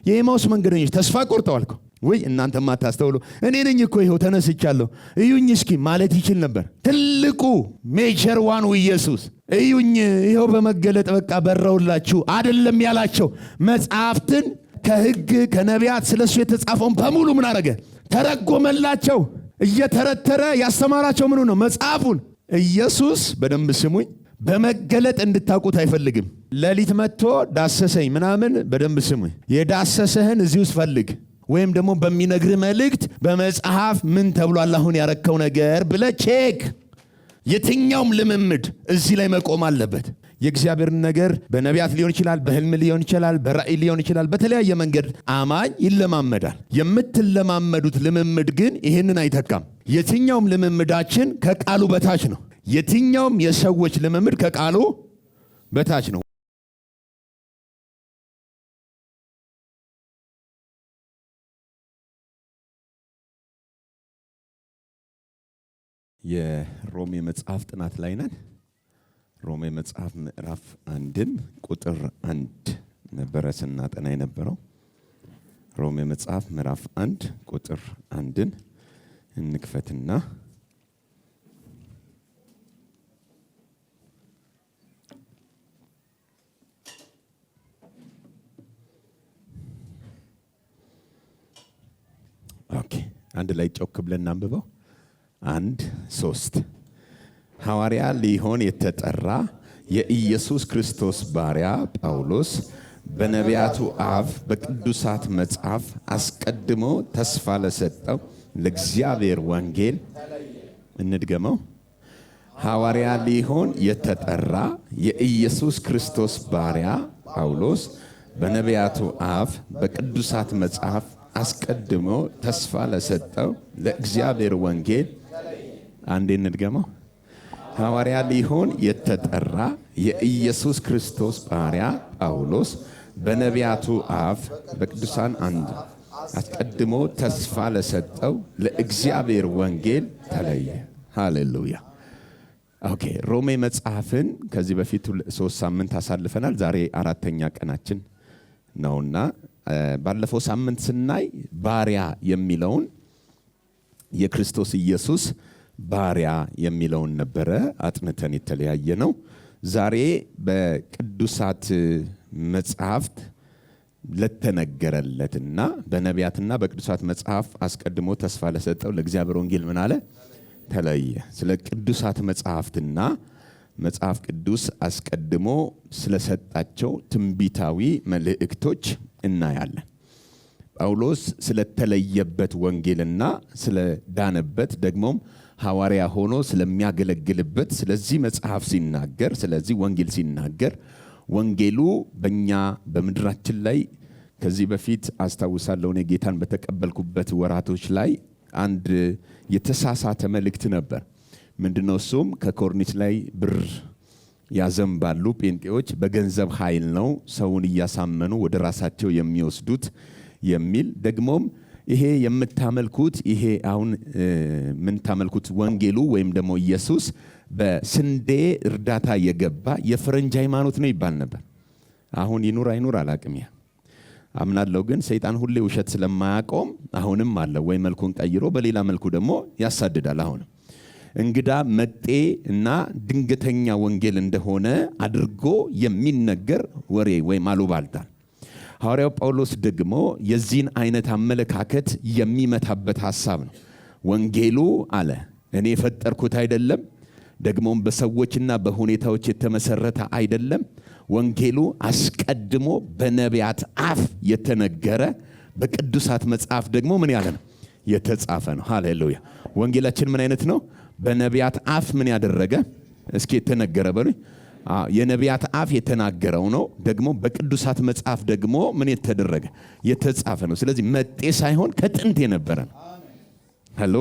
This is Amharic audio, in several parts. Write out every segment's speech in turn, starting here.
የኤማውስ መንገደኞች ተስፋ ቆርጠዋል እኮ። ወይ እናንተ ማታስተውሉ እኔ ነኝ እኮ ይሄው ተነስቻለሁ እዩኝ እስኪ ማለት ይችል ነበር። ትልቁ ሜጀር ዋኑ ኢየሱስ እዩኝ ይሄው በመገለጥ በቃ በረውላችሁ አይደለም ያላቸው። መጽሐፍትን ከሕግ ከነቢያት ስለሱ የተጻፈውን በሙሉ ምን አረገ? ተረጎመላቸው። እየተረተረ ያስተማራቸው ምኑ ነው? መጽሐፉን። ኢየሱስ በደንብ ስሙኝ፣ በመገለጥ እንድታውቁት አይፈልግም። ሌሊት መጥቶ ዳሰሰኝ ምናምን በደንብ ስሙኝ። የዳሰሰህን እዚህ ውስጥ ፈልግ፣ ወይም ደግሞ በሚነግር መልእክት በመጽሐፍ ምን ተብሏል አሁን ያረከው ነገር ብለህ ቼክ። የትኛውም ልምምድ እዚህ ላይ መቆም አለበት። የእግዚአብሔርን ነገር በነቢያት ሊሆን ይችላል፣ በህልም ሊሆን ይችላል፣ በራእይ ሊሆን ይችላል። በተለያየ መንገድ አማኝ ይለማመዳል። የምትለማመዱት ልምምድ ግን ይህንን አይተካም። የትኛውም ልምምዳችን ከቃሉ በታች ነው። የትኛውም የሰዎች ልምምድ ከቃሉ በታች ነው። የሮሜ መጽሐፍ ጥናት ላይ ነን። ሮሜ መጽሐፍ ምዕራፍ 1 ቁጥር 1 ነበረ ስናጠና የነበረው። ሮሜ መጽሐፍ ምዕራፍ 1 ቁጥር 1 እንክፈትና ኦኬ፣ አንድ ላይ ጮክ ብለን እናንብበው። 1 3 ሐዋርያ ሊሆን የተጠራ የኢየሱስ ክርስቶስ ባሪያ ጳውሎስ በነቢያቱ አፍ በቅዱሳት መጽሐፍ አስቀድሞ ተስፋ ለሰጠው ለእግዚአብሔር ወንጌል እንድገመው። ሐዋርያ ሊሆን የተጠራ የኢየሱስ ክርስቶስ ባሪያ ጳውሎስ በነቢያቱ አፍ በቅዱሳት መጽሐፍ አስቀድሞ ተስፋ ለሰጠው ለእግዚአብሔር ወንጌል አንዴ እንድገመው። ሐዋርያ ሊሆን የተጠራ የኢየሱስ ክርስቶስ ባሪያ ጳውሎስ በነቢያቱ አፍ በቅዱሳን አንድ አስቀድሞ ተስፋ ለሰጠው ለእግዚአብሔር ወንጌል ተለየ። ሃሌሉያ። ኦኬ፣ ሮሜ መጽሐፍን ከዚህ በፊት 3 ሳምንት አሳልፈናል። ዛሬ 4ኛ ቀናችን ነውና ባለፈው ሳምንት ስናይ ባሪያ የሚለውን የክርስቶስ ኢየሱስ ባሪያ የሚለውን ነበረ አጥንተን የተለያየ ነው። ዛሬ በቅዱሳት መጽሐፍት ለተነገረለትና በነቢያትና በቅዱሳት መጽሐፍ አስቀድሞ ተስፋ ለሰጠው ለእግዚአብሔር ወንጌል ምን አለ? ተለየ። ስለ ቅዱሳት መጽሐፍትና መጽሐፍ ቅዱስ አስቀድሞ ስለሰጣቸው ትንቢታዊ መልእክቶች እናያለን። ጳውሎስ ስለተለየበት ወንጌልና ስለዳነበት ደግሞም ሐዋርያ ሆኖ ስለሚያገለግልበት ስለዚህ መጽሐፍ ሲናገር፣ ስለዚህ ወንጌል ሲናገር ወንጌሉ በእኛ በምድራችን ላይ ከዚህ በፊት አስታውሳለሁ እኔ ጌታን በተቀበልኩበት ወራቶች ላይ አንድ የተሳሳተ መልእክት ነበር። ምንድነው እሱም? ከኮርኒስ ላይ ብር ያዘንባሉ ጴንጤዎች፣ በገንዘብ ኃይል ነው ሰውን እያሳመኑ ወደ ራሳቸው የሚወስዱት የሚል ደግሞም ይሄ የምታመልኩት ይሄ አሁን ምን ታመልኩት ወንጌሉ ወይም ደግሞ ኢየሱስ በስንዴ እርዳታ የገባ የፈረንጅ ሃይማኖት ነው ይባል ነበር። አሁን ይኑር አይኑር አላቅም። ያ አምናለሁ፣ ግን ሰይጣን ሁሌ ውሸት ስለማያቆም አሁንም አለ ወይ መልኩን ቀይሮ በሌላ መልኩ ደግሞ ያሳድዳል። አሁንም እንግዳ መጤ እና ድንገተኛ ወንጌል እንደሆነ አድርጎ የሚነገር ወሬ ወይ አሉባልታ። ሐዋርያው ጳውሎስ ደግሞ የዚህን አይነት አመለካከት የሚመታበት ሐሳብ ነው። ወንጌሉ አለ እኔ የፈጠርኩት አይደለም፣ ደግሞም በሰዎችና በሁኔታዎች የተመሰረተ አይደለም። ወንጌሉ አስቀድሞ በነቢያት አፍ የተነገረ በቅዱሳት መጽሐፍ ደግሞ ምን ያለ ነው? የተጻፈ ነው። ሃሌሉያ። ወንጌላችን ምን አይነት ነው? በነቢያት አፍ ምን ያደረገ? እስኪ የተነገረ በሉኝ። የነቢያት አፍ የተናገረው ነው። ደግሞ በቅዱሳት መጽሐፍ ደግሞ ምን የተደረገ? የተጻፈ ነው። ስለዚህ መጤ ሳይሆን ከጥንት የነበረ ነው። ሄሎ።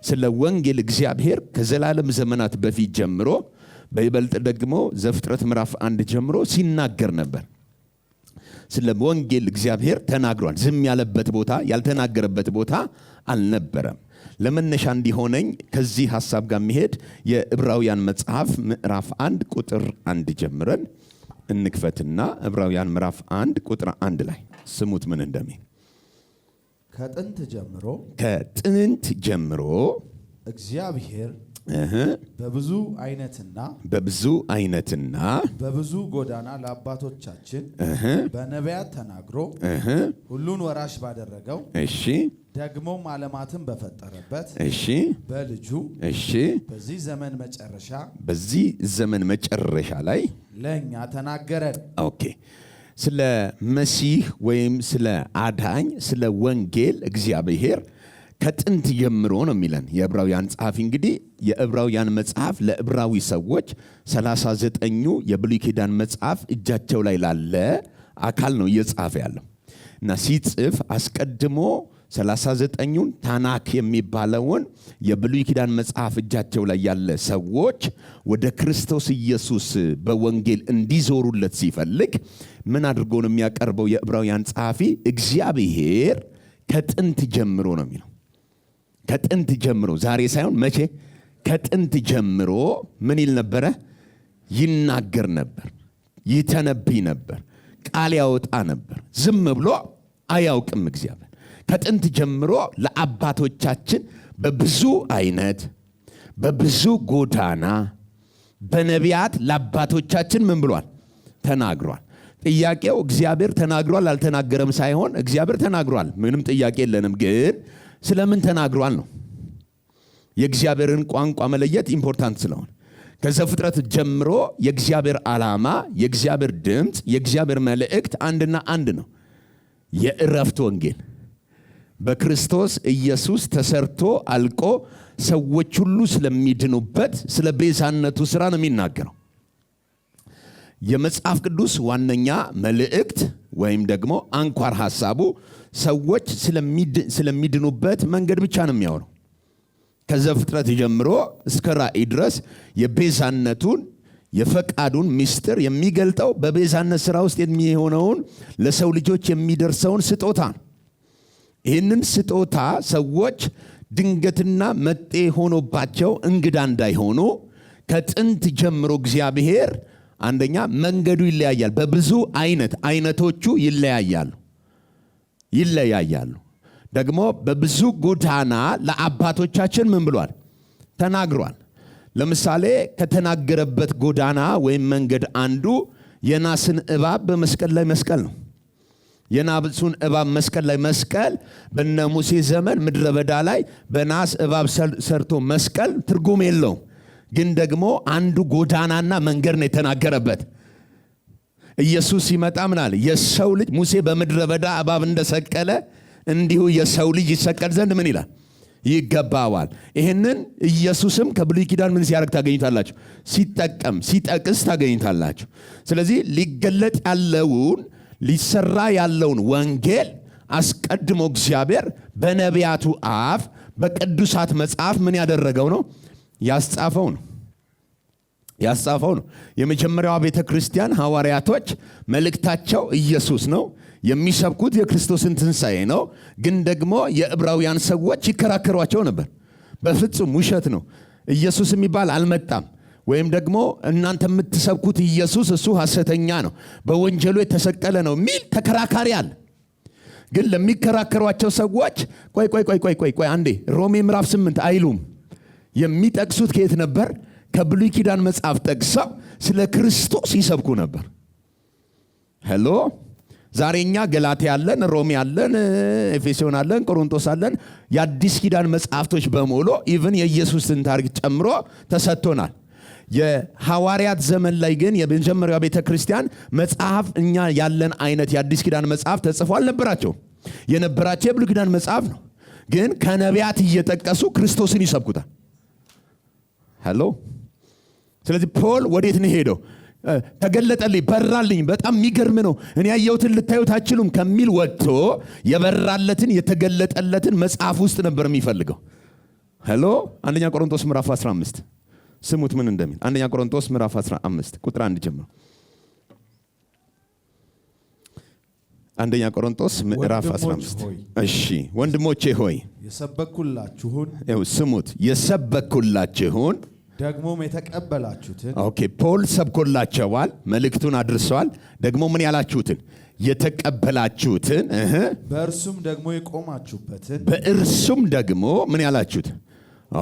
ስለ ወንጌል እግዚአብሔር ከዘላለም ዘመናት በፊት ጀምሮ በይበልጥ ደግሞ ዘፍጥረት ምዕራፍ 1 ጀምሮ ሲናገር ነበር። ስለ ወንጌል እግዚአብሔር ተናግሯል። ዝም ያለበት ቦታ ያልተናገረበት ቦታ አልነበረም። ለመነሻ እንዲሆነኝ ከዚህ ሐሳብ ጋር መሄድ የዕብራውያን መጽሐፍ ምዕራፍ 1 ቁጥር 1 ጀምረን እንክፈትና ዕብራውያን ምዕራፍ 1 ቁጥር 1 ላይ ስሙት ምን እንደሚል ከጥንት ጀምሮ እግዚአብሔር በብዙ አይነትና በብዙ ጎዳና ለአባቶቻችን በነቢያት ተናግሮ ሁሉን ወራሽ ባደረገው ደግሞም ዓለማትን በፈጠረበት በልጁ በዚህ ዘመን መጨረሻ ላይ ለእኛ ተናገረን። ኦኬ። ስለ መሲህ ወይም ስለ አዳኝ ስለ ወንጌል እግዚአብሔር ከጥንት ጀምሮ ነው የሚለን የዕብራውያን ጸሐፊ። እንግዲህ የዕብራውያን መጽሐፍ ለዕብራዊ ሰዎች 39ኙ የብሉይ ኪዳን መጽሐፍ እጃቸው ላይ ላለ አካል ነው እየጻፈ ያለው እና ሲጽፍ አስቀድሞ 39ኙን ታናክ የሚባለውን የብሉይ ኪዳን መጽሐፍ እጃቸው ላይ ያለ ሰዎች ወደ ክርስቶስ ኢየሱስ በወንጌል እንዲዞሩለት ሲፈልግ ምን አድርጎ ነው የሚያቀርበው? የዕብራውያን ጸሐፊ እግዚአብሔር ከጥንት ጀምሮ ነው የሚለው። ከጥንት ጀምሮ፣ ዛሬ ሳይሆን መቼ? ከጥንት ጀምሮ ምን ይል ነበረ? ይናገር ነበር፣ ይተነብይ ነበር፣ ቃል ያወጣ ነበር። ዝም ብሎ አያውቅም እግዚአብሔር። ከጥንት ጀምሮ ለአባቶቻችን በብዙ አይነት በብዙ ጎዳና በነቢያት ለአባቶቻችን ምን ብሏል? ተናግሯል። ጥያቄው እግዚአብሔር ተናግሯል አልተናገረም ሳይሆን እግዚአብሔር ተናግሯል፣ ምንም ጥያቄ የለንም። ግን ስለምን ተናግሯል ነው። የእግዚአብሔርን ቋንቋ መለየት ኢምፖርታንት ስለሆነ ከዘፍጥረት ጀምሮ የእግዚአብሔር ዓላማ፣ የእግዚአብሔር ድምፅ፣ የእግዚአብሔር መልእክት አንድና አንድ ነው። የዕረፍት ወንጌል በክርስቶስ ኢየሱስ ተሰርቶ አልቆ ሰዎች ሁሉ ስለሚድኑበት ስለ ቤዛነቱ ሥራ ነው የሚናገረው። የመጽሐፍ ቅዱስ ዋነኛ መልእክት ወይም ደግሞ አንኳር ሐሳቡ ሰዎች ስለሚድኑበት መንገድ ብቻ ነው የሚያወራው። ከዘፍጥረት ጀምሮ እስከ ራእይ ድረስ የቤዛነቱን የፈቃዱን ምስጢር የሚገልጠው በቤዛነት ሥራ ውስጥ የሚሆነውን ለሰው ልጆች የሚደርሰውን ስጦታ ነው። ይህንን ስጦታ ሰዎች ድንገትና መጤ ሆኖባቸው እንግዳ እንዳይሆኑ ከጥንት ጀምሮ እግዚአብሔር አንደኛ መንገዱ ይለያያል። በብዙ አይነቶቹ ይለያያሉ። ደግሞ በብዙ ጎዳና ለአባቶቻችን ምን ብሏል? ተናግሯል። ለምሳሌ ከተናገረበት ጎዳና ወይም መንገድ አንዱ የናስን እባብ በመስቀል ላይ መስቀል ነው። የናስን እባብ መስቀል ላይ መስቀል በነ ሙሴ ዘመን ምድረ በዳ ላይ በናስ እባብ ሰርቶ መስቀል ትርጉም የለውም። ግን ደግሞ አንዱ ጎዳናና መንገድ ነው የተናገረበት። ኢየሱስ ሲመጣ ምን አለ? የሰው ልጅ ሙሴ በምድረ በዳ እባብ እንደሰቀለ እንዲሁ የሰው ልጅ ይሰቀል ዘንድ ምን ይላል? ይገባዋል። ይህንን ኢየሱስም ከብሉይ ኪዳን ምን ሲያደርግ ታገኙታላችሁ? ሲጠቅስ ታገኙታላችሁ። ስለዚህ ሊገለጥ ያለውን ሊሰራ ያለውን ወንጌል አስቀድሞ እግዚአብሔር በነቢያቱ አፍ በቅዱሳት መጽሐፍ ምን ያደረገው ነው? ያስጻፈው ነው። የመጀመሪያዋ ቤተ ክርስቲያን ሐዋርያቶች መልእክታቸው ኢየሱስ ነው። የሚሰብኩት የክርስቶስን ትንሣኤ ነው። ግን ደግሞ የዕብራውያን ሰዎች ይከራከሯቸው ነበር። በፍጹም ውሸት ነው፣ ኢየሱስ የሚባል አልመጣም፣ ወይም ደግሞ እናንተ የምትሰብኩት ኢየሱስ እሱ ሐሰተኛ ነው፣ በወንጀሉ የተሰቀለ ነው የሚል ተከራካሪ አለ። ግን ለሚከራከሯቸው ሰዎች ቆይ አንዴ ሮሜ ምዕራፍ 8 አይሉም። የሚጠቅሱት ከየት ነበር? ከብሉይ ኪዳን መጽሐፍ ጠቅሰው ስለ ክርስቶስ ይሰብኩ ነበር። ሄሎ ዛሬኛ ገላትያ አለን፣ ሮሜ አለን፣ ኤፌሶን አለን፣ ቆሮንቶስ አለን። የአዲስ ኪዳን መጽሐፍቶች በሙሉ ኢቭን የኢየሱስን ታሪክ ጨምሮ ተሰጥቶናል። የሐዋርያት ዘመን ላይ ግን የመጀመሪያው ቤተ ክርስቲያን መጽሐፍ እኛ ያለን አይነት የአዲስ ኪዳን መጽሐፍ ተጽፎ አልነበራቸውም። የነበራቸው የብሉይ ኪዳን መጽሐፍ ነው። ግን ከነቢያት እየጠቀሱ ክርስቶስን ይሰብኩታል። ሄሎ ስለዚህ ፖል ወዴት ነው ሄደው? ተገለጠልኝ፣ በራልኝ፣ በጣም የሚገርም ነው፣ እኔ ያየሁትን ልታዩት አትችሉም ከሚል ወጥቶ የበራለትን የተገለጠለትን መጽሐፍ ውስጥ ነበር የሚፈልገው። ሄሎ አንደኛ ቆሮንቶስ ምዕራፍ 15 ስሙት ምን እንደሚል። አንደኛ ቆሮንቶስ ምዕራፍ 15 ቁጥር 1 ጀምሮ። አንደኛ ቆሮንቶስ ምዕራፍ 15 እሺ ወንድሞቼ ሆይ ስሙት፣ የሰበኩላችሁን ደግሞም የተቀበላችሁትን። ኦኬ ፖል ሰብኮላቸዋል፣ መልእክቱን አድርሰዋል። ደግሞ ምን ያላችሁትን? የተቀበላችሁትን በእርሱም ደግሞ የቆማችሁበትን በእርሱም ደግሞ ምን ያላችሁት?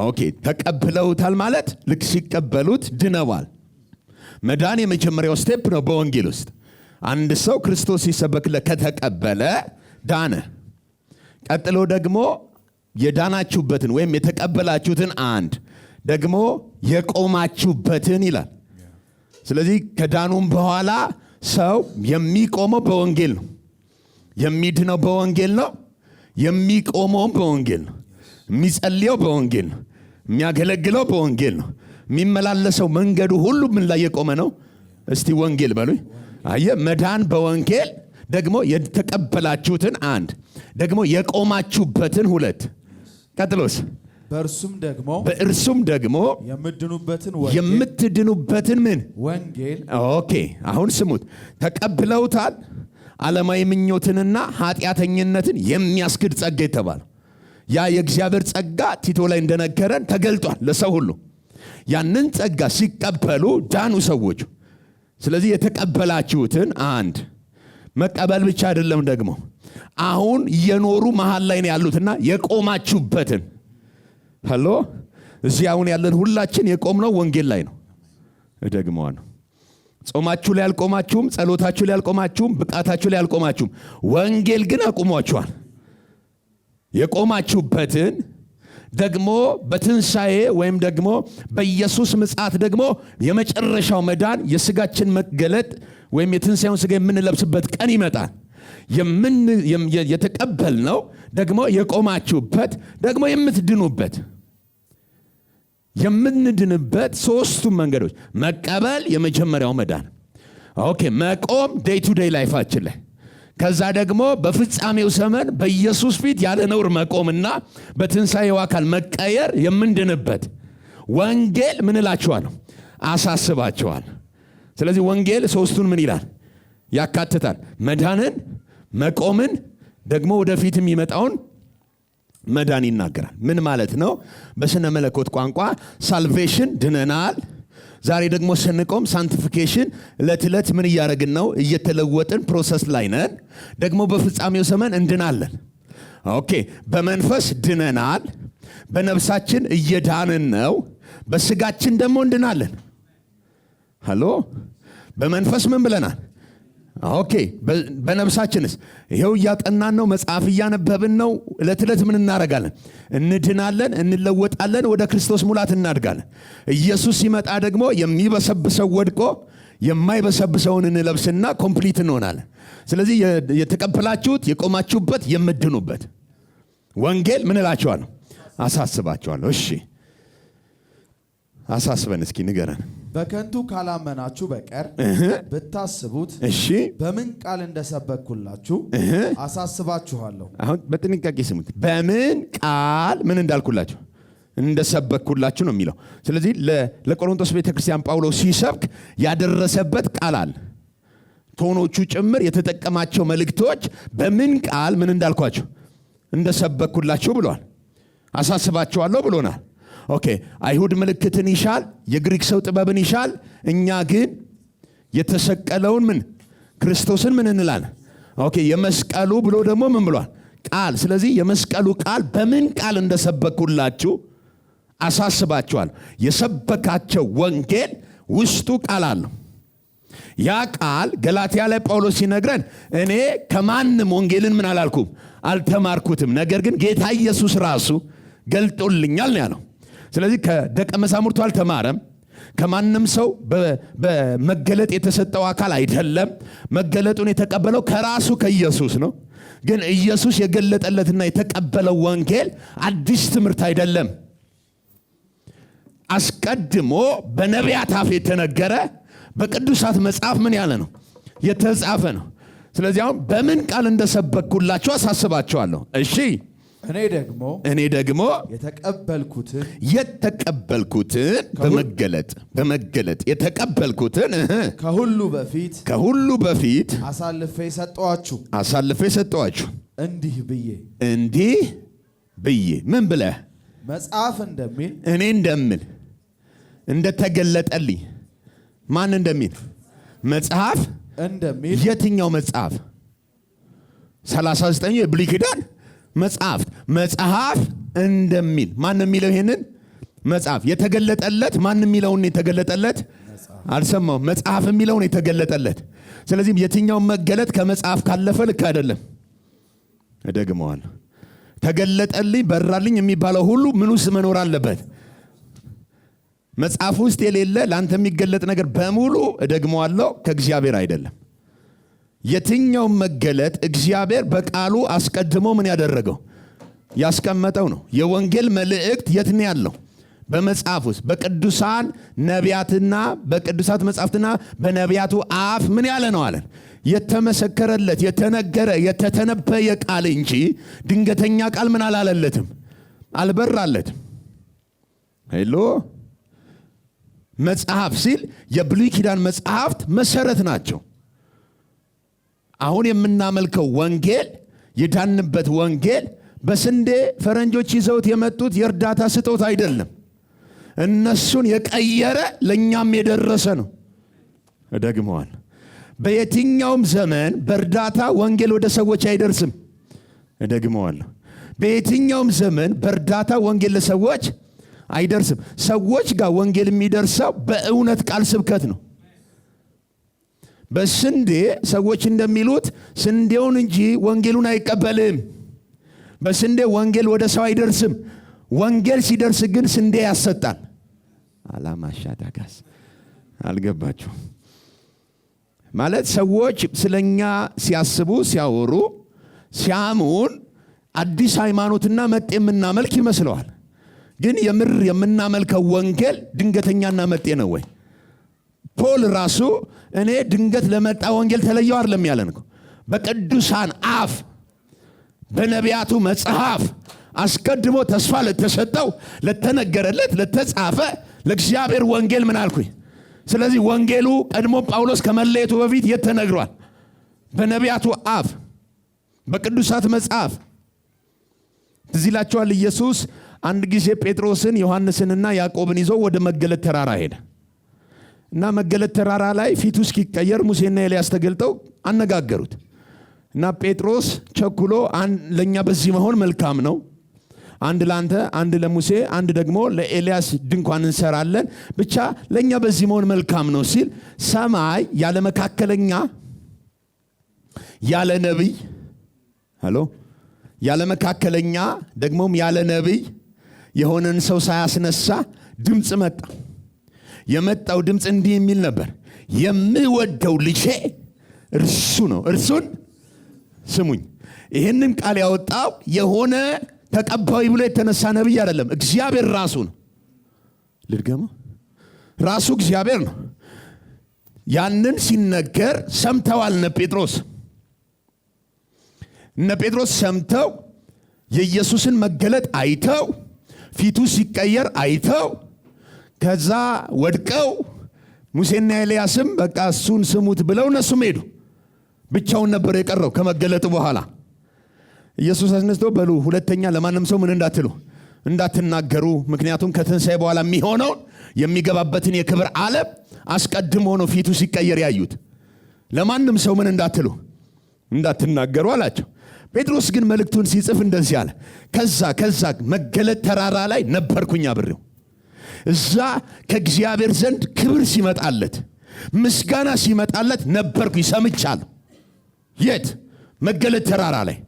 ኦኬ ተቀብለውታል ማለት ልክ ሲቀበሉት ድነዋል። መዳን የመጀመሪያው ስቴፕ ነው በወንጌል ውስጥ። አንድ ሰው ክርስቶስ ሲሰበክለት ከተቀበለ ዳነ። ቀጥሎ ደግሞ የዳናችሁበትን ወይም የተቀበላችሁትን አንድ ደግሞ የቆማችሁበትን ይላል። ስለዚህ ከዳኑም በኋላ ሰው የሚቆመው በወንጌል ነው። የሚድነው በወንጌል ነው። የሚቆመውም በወንጌል ነው። የሚጸልየው በወንጌል ነው። የሚያገለግለው በወንጌል ነው። የሚመላለሰው መንገዱ ሁሉ ምን ላይ የቆመ ነው? እስቲ ወንጌል በሉኝ። አየ መዳን በወንጌል ደግሞ የተቀበላችሁትን አንድ ደግሞ የቆማችሁበትን ሁለት ቀጥሎስ በእርሱም ደግሞ የምትድኑበትን ምን ወንጌል። ኦኬ አሁን ስሙት። ተቀብለውታል። ዓለማዊ ምኞትንና ኃጢአተኝነትን የሚያስክድ ጸጋ የተባለው ያ የእግዚአብሔር ጸጋ ቲቶ ላይ እንደነገረን ተገልጧል ለሰው ሁሉ። ያንን ጸጋ ሲቀበሉ ዳኑ ሰዎቹ። ስለዚህ የተቀበላችሁትን አንድ መቀበል ብቻ አይደለም፣ ደግሞ አሁን እየኖሩ መሃል ላይ ነው ያሉትና የቆማችሁበትን ሄሎ እዚህ አሁን ያለን ሁላችን የቆምነው ወንጌል ላይ ነው። እደግመዋለሁ። ጾማችሁ ላይ አልቆማችሁም፣ ጸሎታችሁ ላይ አልቆማችሁም፣ ብቃታችሁ ላይ አልቆማችሁም። ወንጌል ግን አቁሟችኋል። የቆማችሁበትን ደግሞ በትንሣኤ ወይም ደግሞ በኢየሱስ ምጽአት ደግሞ የመጨረሻው መዳን የስጋችን መገለጥ ወይም የትንሣኤውን ስጋ የምንለብስበት ቀን ይመጣል። የተቀበልነው ደግሞ የቆማችሁበት ደግሞ የምትድኑበት የምንድንበት ሶስቱም መንገዶች መቀበል የመጀመሪያው መዳን። ኦኬ መቆም ዴይ ቱ ዴይ ላይፋችን ላይ ከዛ ደግሞ በፍጻሜው ዘመን በኢየሱስ ፊት ያለ ነውር መቆምና በትንሣኤው አካል መቀየር የምንድንበት ወንጌል ምን እላችኋለሁ አሳስባችኋል። ስለዚህ ወንጌል ሶስቱን ምን ይላል ያካትታል? መዳንን፣ መቆምን ደግሞ ወደፊት የሚመጣውን መዳን ይናገራል። ምን ማለት ነው? በስነ መለኮት ቋንቋ ሳልቬሽን ድነናል። ዛሬ ደግሞ ስንቆም ሳንቲፊኬሽን ዕለት ዕለት ምን እያደረግን ነው? እየተለወጥን ፕሮሰስ ላይ ነን። ደግሞ በፍጻሜው ዘመን እንድናለን። ኦኬ በመንፈስ ድነናል። በነፍሳችን እየዳንን ነው። በስጋችን ደግሞ እንድናለን። ሃሎ በመንፈስ ምን ብለናል? ኦኬ በነፍሳችንስ ይሄው እያጠናን ነው። መጽሐፍ እያነበብን ነው። ዕለት ዕለት ምን እናደርጋለን? እንድናለን፣ እንለወጣለን፣ ወደ ክርስቶስ ሙላት እናድጋለን። ኢየሱስ ሲመጣ ደግሞ የሚበሰብሰው ወድቆ የማይበሰብሰውን እንለብስና ኮምፕሊት እንሆናለን። ስለዚህ የተቀበላችሁት የቆማችሁበት የምትድኑበት ወንጌል ምን እላችኋለሁ አሳስባችኋለሁ። እሺ አሳስበን እስኪ ንገረን። በከንቱ ካላመናችሁ በቀር ብታስቡት እሺ በምን ቃል እንደሰበኩላችሁ አሳስባችኋለሁ። አሁን በጥንቃቄ ስሙት። በምን ቃል ምን እንዳልኩላችሁ እንደሰበኩላችሁ ነው የሚለው። ስለዚህ ለቆሮንቶስ ቤተክርስቲያን ጳውሎስ ሲሰብክ ያደረሰበት ቃል አለ። ቶኖቹ ጭምር የተጠቀማቸው መልእክቶች በምን ቃል ምን እንዳልኳችሁ እንደሰበኩላችሁ ብሏል። አሳስባችኋለሁ ብሎናል። ኦኬ አይሁድ ምልክትን ይሻል፣ የግሪክ ሰው ጥበብን ይሻል። እኛ ግን የተሰቀለውን ምን ክርስቶስን ምን እንላለን? ኦኬ የመስቀሉ ብሎ ደግሞ ምን ብሏል? ቃል። ስለዚህ የመስቀሉ ቃል በምን ቃል እንደሰበኩላችሁ አሳስባችኋል። የሰበካቸው ወንጌል ውስጡ ቃል አለው። ያ ቃል ገላትያ ላይ ጳውሎስ ሲነግረን እኔ ከማንም ወንጌልን ምን አላልኩም አልተማርኩትም፣ ነገር ግን ጌታ ኢየሱስ ራሱ ገልጦልኛል ነው ያለው። ስለዚህ ከደቀ መዛሙርቱ አልተማረም። ከማንም ሰው በመገለጥ የተሰጠው አካል አይደለም። መገለጡን የተቀበለው ከራሱ ከኢየሱስ ነው። ግን ኢየሱስ የገለጠለትና የተቀበለው ወንጌል አዲስ ትምህርት አይደለም። አስቀድሞ በነቢያት አፍ የተነገረ በቅዱሳት መጽሐፍ ምን ያለ ነው የተጻፈ ነው። ስለዚህ አሁን በምን ቃል እንደሰበኩላችሁ አሳስባችኋለሁ። እሺ እኔ ደግሞ የተቀበልኩትን በመገለጥ የተቀበልኩትን ከሁሉ በፊት አሳልፌ ሰጠኋችሁ። እንዲህ ብዬ ምን ብለህ መጽሐፍ እንደሚል እኔ እንደምል እንደተገለጠልኝ ማን እንደሚል መጽሐፍ እንደሚል የትኛው መጽሐፍ 39 የብሉይ ኪዳን መጽሐፍት መጽሐፍ እንደሚል ማን የሚለው ይሄንን መጽሐፍ የተገለጠለት ማን የሚለውን የተገለጠለት አልሰማው መጽሐፍ የሚለውን የተገለጠለት። ስለዚህ የትኛው መገለጥ ከመጽሐፍ ካለፈ ልክ አይደለም። እደግመዋለሁ። ተገለጠልኝ በራልኝ የሚባለው ሁሉ ምን ውስጥ መኖር አለበት? መጽሐፍ ውስጥ የሌለ ለአንተ የሚገለጥ ነገር በሙሉ እደግመዋለሁ ከእግዚአብሔር አይደለም። የትኛው መገለጥ እግዚአብሔር በቃሉ አስቀድሞ ምን ያደረገው ያስቀመጠው ነው። የወንጌል መልእክት የት ነው ያለው? በመጽሐፍ ውስጥ በቅዱሳን ነቢያትና በቅዱሳት መጽሐፍትና በነቢያቱ አፍ ምን ያለ ነው አለን? የተመሰከረለት የተነገረ የተተነበየ ቃል እንጂ ድንገተኛ ቃል ምን አላለለትም አልበራለትም። ሄሎ መጽሐፍ ሲል የብሉይ ኪዳን መጽሐፍት መሰረት ናቸው። አሁን የምናመልከው ወንጌል የዳንበት ወንጌል በስንዴ ፈረንጆች ይዘውት የመጡት የእርዳታ ስጦታ አይደለም። እነሱን የቀየረ ለኛም የደረሰ ነው። እደግመዋለሁ። በየትኛውም ዘመን በእርዳታ ወንጌል ወደ ሰዎች አይደርስም። እደግመዋለሁ። በየትኛውም ዘመን በእርዳታ ወንጌል ለሰዎች አይደርስም። ሰዎች ጋር ወንጌል የሚደርሰው በእውነት ቃል ስብከት ነው። በስንዴ ሰዎች እንደሚሉት ስንዴውን እንጂ ወንጌሉን አይቀበልም። በስንዴ ወንጌል ወደ ሰው አይደርስም። ወንጌል ሲደርስ ግን ስንዴ ያሰጣል። አላማሻዳጋስ አልገባችሁ ማለት ሰዎች ስለኛ ሲያስቡ ሲያወሩ ሲያሙን አዲስ ሃይማኖትና መጤ የምናመልክ ይመስለዋል። ግን የምር የምናመልከው ወንጌል ድንገተኛና መጤ ነው ወይ? ፖል ራሱ እኔ ድንገት ለመጣ ወንጌል ተለየው አይደለም ያለን እኮ። በቅዱሳን አፍ በነቢያቱ መጽሐፍ አስቀድሞ ተስፋ ለተሰጠው ለተነገረለት ለተጻፈ ለእግዚአብሔር ወንጌል ምን አልኩኝ? ስለዚህ ወንጌሉ ቀድሞ ጳውሎስ ከመለየቱ በፊት የት ተነግሯል? በነቢያቱ አፍ በቅዱሳት መጽሐፍ። ትዝ ይላችኋል ኢየሱስ አንድ ጊዜ ጴጥሮስን ዮሐንስንና ያዕቆብን ይዞ ወደ መገለጥ ተራራ ሄደ እና መገለጥ ተራራ ላይ ፊቱ እስኪቀየር ሙሴና ኤልያስ ተገልጠው አነጋገሩት እና ጴጥሮስ ቸኩሎ ለኛ በዚህ መሆን መልካም ነው፣ አንድ ላንተ አንድ ለሙሴ አንድ ደግሞ ለኤልያስ ድንኳን እንሰራለን፣ ብቻ ለኛ በዚህ መሆን መልካም ነው ሲል ሰማይ ያለ መካከለኛ ያለ ነብይ ያለ መካከለኛ ደግሞም ያለ ነብይ የሆነን ሰው ሳያስነሳ ድምጽ መጣ። የመጣው ድምጽ እንዲህ የሚል ነበር፣ የምወደው ልጄ እርሱ ነው፣ እርሱን ስሙኝ። ይህንን ቃል ያወጣው የሆነ ተቀባይ ብሎ የተነሳ ነብይ አይደለም፣ እግዚአብሔር ራሱ ነው። ልድገመው፣ ራሱ እግዚአብሔር ነው። ያንን ሲነገር ሰምተዋል እነ ጴጥሮስ ሰምተው የኢየሱስን መገለጥ አይተው ፊቱ ሲቀየር አይተው ከዛ ወድቀው ሙሴና ኤልያስም በቃ እሱን ስሙት ብለው እነሱም ሄዱ። ብቻውን ነበር የቀረው ከመገለጡ በኋላ። ኢየሱስ አስነስቶ በሉ ሁለተኛ ለማንም ሰው ምን እንዳትናገሩ፣ ምክንያቱም ከትንሣኤ በኋላ የሚሆነውን የሚገባበትን የክብር ዓለም አስቀድሞ ነው ፊቱ ሲቀየር ያዩት። ለማንም ሰው ምን እንዳትናገሩ አላቸው። ጴጥሮስ ግን መልእክቱን ሲጽፍ እንደዚህ አለ፣ ከዛ መገለጥ ተራራ ላይ ነበርኩኝ አብሬው። እዛ ከእግዚአብሔር ዘንድ ክብር ሲመጣለት ምስጋና ሲመጣለት ነበርኩኝ፣ ሰምቻለሁ። የት? መገለጥ ተራራ ላይ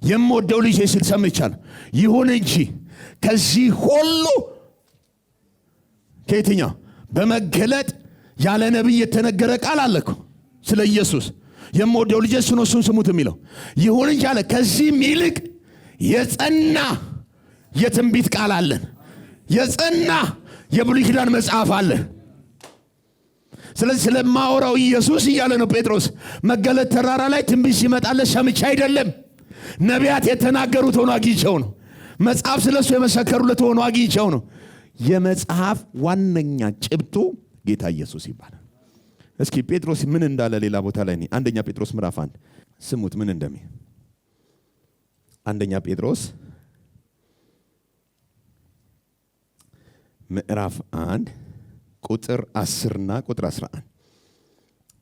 የምወደው ልጄ ሲል ሰምቻለሁ። ይሁን እንጂ ከዚህ ሁሉ ከየትኛው በመገለጥ ያለ ነብይ የተነገረ ቃል አለኩ ስለ ኢየሱስ የምወደው ልጄ እሱ ነው፣ እሱን ስሙት የሚለው። ይሁን እንጂ አለ ከዚህም ይልቅ የጸና የትንቢት ቃል አለን፣ የጸና የብሉይ ኪዳን መጽሐፍ አለ። ስለዚህ ስለማወራው ኢየሱስ እያለ ነው ጴጥሮስ። መገለጥ ተራራ ላይ ትንቢት ሲመጣለት ሰምቼ አይደለም፣ ነቢያት የተናገሩት ሆኖ አግኝቼው ነው። መጽሐፍ ስለሱ የመሰከሩለት ሆኖ አግኝቼው ነው። የመጽሐፍ ዋነኛ ጭብጡ ጌታ ኢየሱስ ይባላል። እስኪ ጴጥሮስ ምን እንዳለ ሌላ ቦታ ላይ አንደኛ ጴጥሮስ ምዕራፍ 1 ስሙት ምን እንደሚል። አንደኛ ጴጥሮስ ምዕራፍ 1 ቁጥር 10 እና ቁጥር 11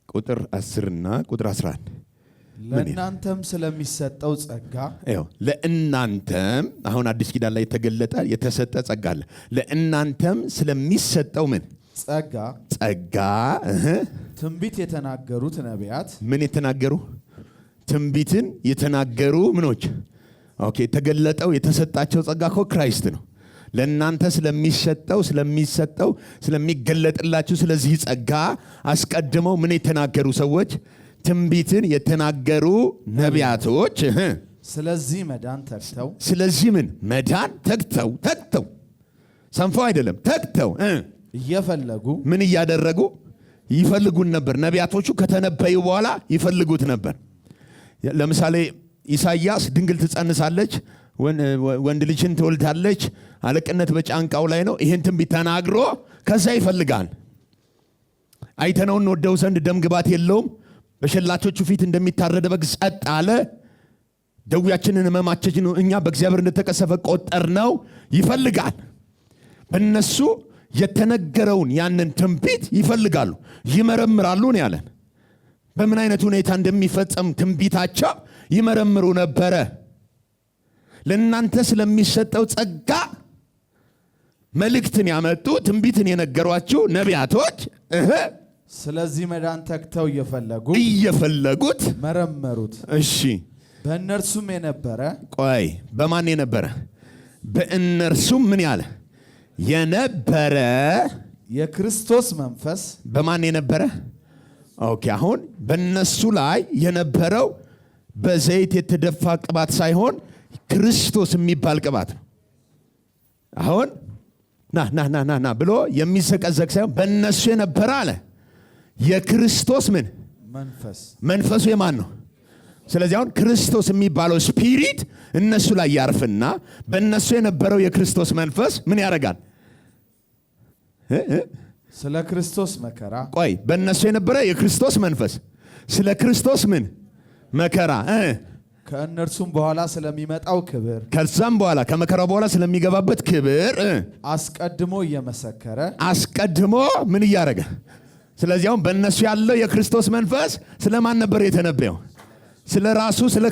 ቁጥር 10 እና ቁጥር 11 ለእናንተም ስለሚሰጠው ጸጋ ለእናንተም አሁን አዲስ ኪዳን ላይ የተገለጠ የተሰጠ ጸጋ አለ። ለእናንተም ስለሚሰጠው ምን ጸጋ ትንቢት የተናገሩት ነቢያት ምን የተናገሩ ትንቢትን የተናገሩ ምኖች የተገለጠው የተሰጣቸው ጸጋ እኮ ክራይስት ነው። ለእናንተ ስለሚሰጠው ስለሚገለጥላችሁ ስለዚህ ጸጋ አስቀድመው ምን የተናገሩ ሰዎች ትንቢትን የተናገሩ ነቢያቶች ስለዚህ መዳን ተግተው ስለዚህ ምን መዳን ተግተው ሰንፈው አይደለም ተግተው እየፈለጉ ምን እያደረጉ ይፈልጉን ነበር። ነቢያቶቹ ከተነበዩ በኋላ ይፈልጉት ነበር። ለምሳሌ ኢሳይያስ ድንግል ትጸንሳለች፣ ወንድ ልጅን ትወልዳለች፣ አለቅነት በጫንቃው ላይ ነው። ይህን ትንቢት ተናግሮ ከዛ ይፈልጋል። አይተነው እንወደው ዘንድ ደም ግባት የለውም፣ በሸላቾቹ ፊት እንደሚታረድ በግ ጸጥ አለ፣ ደዌያችንን ሕመማችን እኛ በእግዚአብሔር እንደተቀሰፈ ቆጠር ነው ይፈልጋል። በእነሱ የተነገረውን ያንን ትንቢት ይፈልጋሉ፣ ይመረምራሉ ነው ያለን። በምን አይነት ሁኔታ እንደሚፈጸም ትንቢታቸው ይመረምሩ ነበረ። ለእናንተ ስለሚሰጠው ጸጋ መልእክትን ያመጡ ትንቢትን የነገሯችሁ ነቢያቶች ስለዚህ መዳን ተግተው እየፈለጉት መረመሩት። እሺ በእነርሱም የነበረ በማን የነበረ በእነርሱም ምን ያለ የነበረ የክርስቶስ መንፈስ በማን የነበረ አሁን በእነሱ ላይ የነበረው በዘይት የተደፋ ቅባት ሳይሆን ክርስቶስ የሚባል ቅባት ነው። አሁን ና ብሎ የሚዘቀዘቅ ሳይሆን በእነሱ የነበረ አለ የክርስቶስ ምን መንፈሱ የማን ነው? ስለዚህ አሁን ክርስቶስ የሚባለው ስፒሪት እነሱ ላይ ያርፍና በእነሱ የነበረው የክርስቶስ መንፈስ ምን ያደርጋል? ስለ ክርስቶስ መከራ በእነሱ የነበረ የክርስቶስ መንፈስ ስለ ክርስቶስ ምን መከራ ከእነርሱም በኋላ ስለሚመጣው ክብር ከዛም በኋላ ከመከራው በኋላ ስለሚገባበት ክብር አስቀድሞ እየመሰከረ አስቀድሞ ምን እያደረገ። ስለዚህ አሁን በእነሱ ያለው የክርስቶስ መንፈስ ስለማን ነበር የተነበየው? ስለ ራሱ ስለ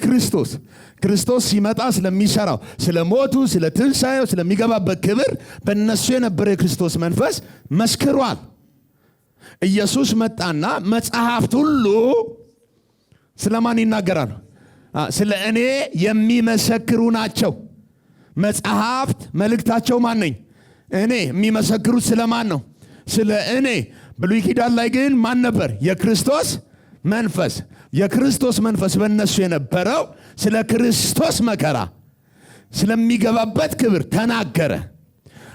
ክርስቶስ ሲመጣ ስለሚሰራው ስለ ሞቱ ስለ ትንሣኤው ስለሚገባበት ክብር በእነሱ የነበረው የክርስቶስ መንፈስ መስክሯል። ኢየሱስ መጣና መጽሐፍት ሁሉ ስለማን ይናገራሉ? ስለ እኔ የሚመሰክሩ ናቸው። መጽሐፍት መልእክታቸው ማን ነኝ? እኔ። የሚመሰክሩት ስለማን ነው? ስለ እኔ። ብሉይ ኪዳን ላይ ግን ማን ነበር? የክርስቶስ መንፈስ። የክርስቶስ መንፈስ በእነሱ የነበረው ስለ ክርስቶስ መከራ ስለሚገባበት ክብር ተናገረ።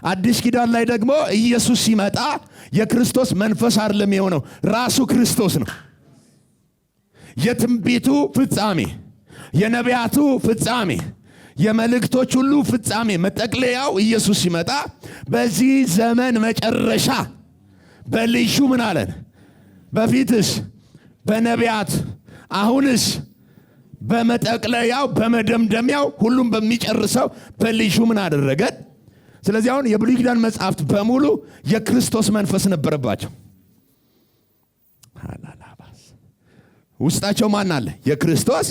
አዲስ ኪዳን ላይ ደግሞ ኢየሱስ ሲመጣ የክርስቶስ መንፈስ አይደለም የሆነው፣ ራሱ ክርስቶስ ነው። የትንቢቱ ፍጻሜ፣ የነቢያቱ ፍጻሜ፣ የመልእክቶች ሁሉ ፍጻሜ መጠቅለያው ኢየሱስ ሲመጣ በዚህ ዘመን መጨረሻ በልጁ ምን አለን? በፊትስ በነቢያት አሁንስ በመጠቅለያው በመደምደሚያው ሁሉም በሚጨርሰው በልጁ ምን አደረገን? ስለዚህ አሁን የብሉይ ኪዳን መጽሐፍት በሙሉ የክርስቶስ መንፈስ ነበረባቸው። ውስጣቸው ማን አለ? የክርስቶስ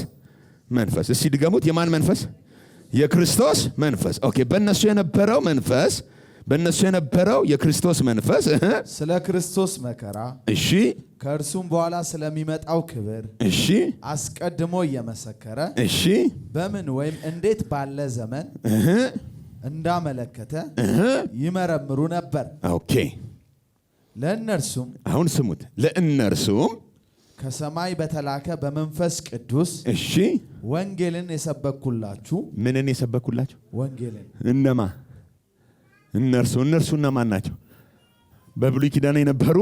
መንፈስ። እስቲ ድገሙት። የማን መንፈስ? የክርስቶስ መንፈስ። በእነሱ የነበረው መንፈስ በእነሱ የነበረው የክርስቶስ መንፈስ ስለ ክርስቶስ መከራ እሺ ከእርሱም በኋላ ስለሚመጣው ክብር እሺ አስቀድሞ እየመሰከረ እሺ በምን ወይም እንዴት ባለ ዘመን እንዳመለከተ ይመረምሩ ነበር። ለእነርሱም አሁን ስሙት፣ ለእነርሱም ከሰማይ በተላከ በመንፈስ ቅዱስ እሺ ወንጌልን የሰበኩላችሁ። ምንን የሰበኩላችሁ? ወንጌልን። እነማ? እነርሱ እነማን ናቸው? በብሉይ ኪዳን የነበሩ